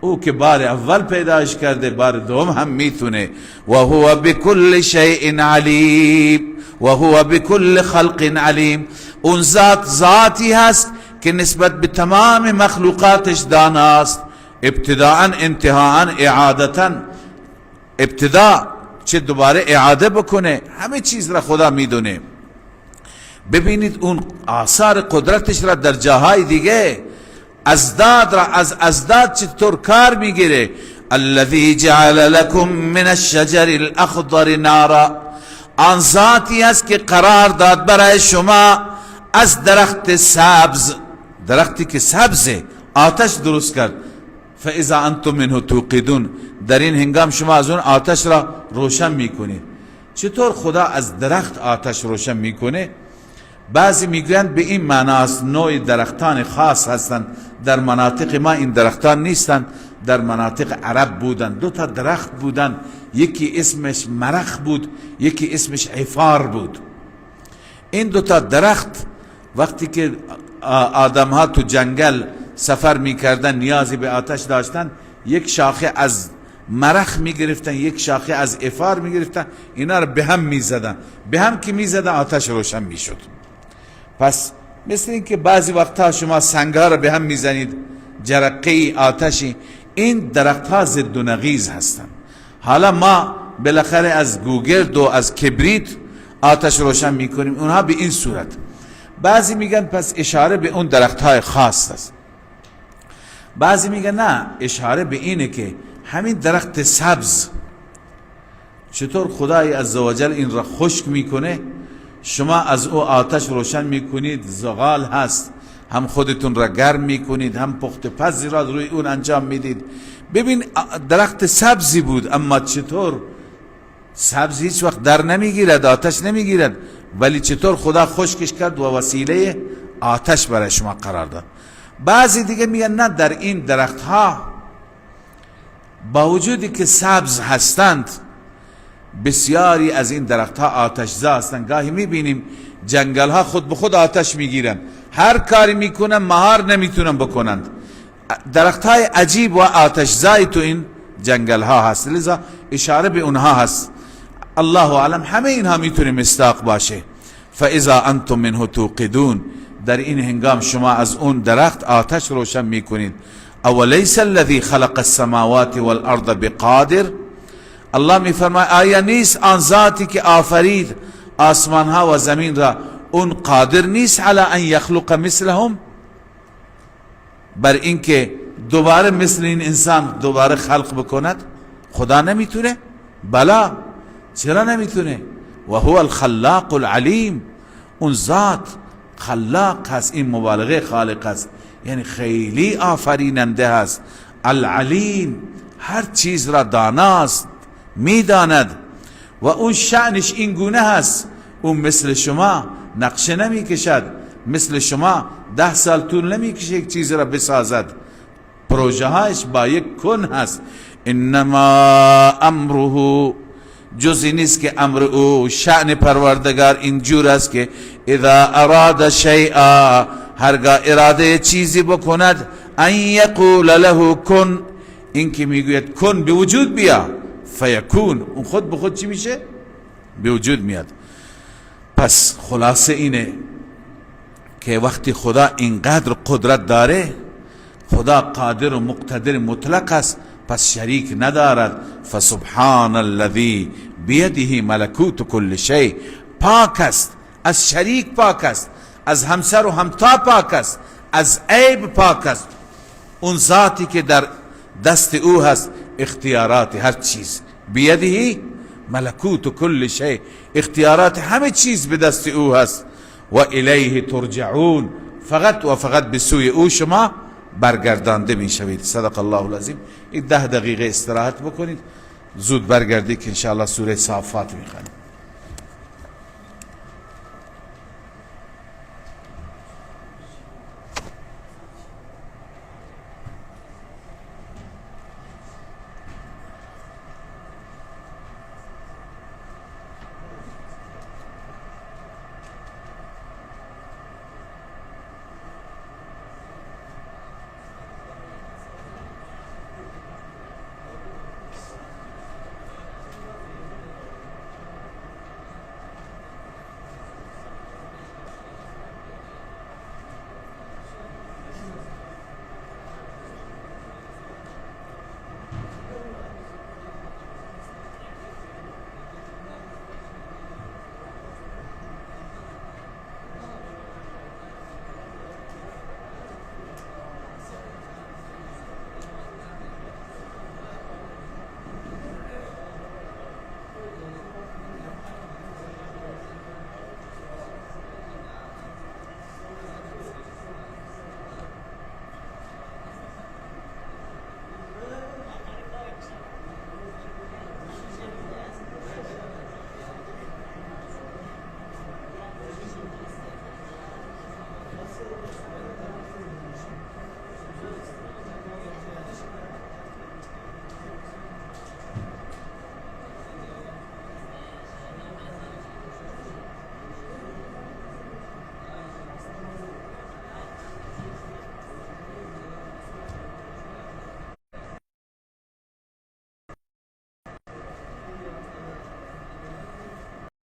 او که بار اول پیداش کرده بار دوم هم میتونه. و هو بكل شیء علیم و هو بكل خلق علیم، اون ذاتی هست که نسبت به تمام مخلوقاتش داناست، ابتداء انتهاء اعادتا، ابتدا چه دوباره اعاده بکنه، همه چیز را خدا میدونه. ببینید اون آثار قدرتش را در جاهای دیگه، ازداد را از ازداد چطور کار میگیره. الذي جعل لكم من الشجر الاخضر نارا، آن ذاتی است که قرار داد برای شما از درخت سبز، درختی که سبزه آتش درست کرد. فاذا انتم منه توقدون، در این هنگام شما از اون آتش را روشن میکنید. چطور خدا از درخت آتش روشن میکنه؟ بعضی میگویند به این معناست نوع درختان خاص هستند، در مناطق ما این درختان نیستند، در مناطق عرب بودند. دو تا درخت بودند، یکی اسمش مرخ بود، یکی اسمش عفار بود. این دو تا درخت وقتی که آدم ها تو جنگل سفر میکردن نیازی به آتش داشتن، یک شاخه از مرخ میگرفتن، یک شاخه از عفار میگرفتن، اینا رو به هم میزدن، به هم که میزدن آتش روشن میشد. پس مثل این که بعضی وقتها شما سنگها رو به هم میزنید، جرقه آتشی، این درخت ها ضد و نقیض هستن. حالا ما بالاخره از گوگرد و از کبریت آتش روشن میکنیم، اونها به این صورت. بعضی میگن پس اشاره به اون درخت های خاص است، بعضی میگن نه، اشاره به اینه که همین درخت سبز چطور خدای عزوجل این را خشک میکنه، شما از او آتش روشن میکنید، زغال هست، هم خودتون را گرم میکنید، هم پخت پزی را روی اون انجام میدید. ببین درخت سبزی بود، اما چطور سبز هیچ وقت در نمیگیرد، آتش نمیگیرد، ولی چطور خدا خشکش کرد و وسیله آتش برای شما قرار داد. بعضی دیگه میگن نه، در این درخت ها با وجودی که سبز هستند، بسیاری از این درخت ها آتش زا هستند. گاهی میبینیم جنگل ها خود به خود آتش میگیرن، هر کاری میکنن مهار نمیتونن بکنند. درخت های عجیب و آتش زای تو این جنگل ها هست، لذا اشاره به اونها هست. الله اعلم همه اینها میتونه مصداق باشه. فاذا انتم منه توقدون، در این هنگام شما از اون درخت آتش روشن میکنید. اولیس الذی خلق السماوات والارض بقادر، الله میفرماید آیا نیست آن ذاتی که آفرید آسمان ها و زمین را، اون قادر نیست علی ان یخلق مثلهم، بر اینکه دوباره مثل این انسان دوباره خلق بکند؟ خدا نمیتونه؟ بلا، چرا نمیتونه؟ و هو الخلاق العلیم، اون ذات خلاق هست، این مبالغه خالق هست، یعنی خیلی آفریننده هست. العلیم، هر چیز را داناست، میداند. و اون شأنش این گونه هست، اون مثل شما نقشه نمی کشد، مثل شما 10 سال طول نمی کشه یک چیز را بسازد، پروژه هایش با یک کن هست. انما امره، جزی نیست که امر او، شأن پروردگار اینجور است که اذا اراد شیئا، هرگاه اراده چیزی بکند، ان یقول له کن، این که میگوید کن به وجود بیا، فیکون، اون خود به خود چی میشه؟ به وجود میاد. پس خلاصه اینه که وقتی خدا اینقدر قدرت داره، خدا قادر و مقتدر مطلق است، پس شریک ندارد. فسبحان الذی بیده ملکوت کل شیء، پاک است از شریک، پاک است از همسر و همتا، پاک است از عیب، پاک است اون ذاتی که در دست او هست اختیارات هر چیز. بیده ملکوت کل شیء، اختیارات همه چیز به دست او هست. و الیه ترجعون، فقط و فقط به سوی او شما برگردانده می شوید. صدق الله العظیم. این 10 دقیقه استراحت بکنید، زود برگردید که انشاءالله سوره صافات میخوانیم.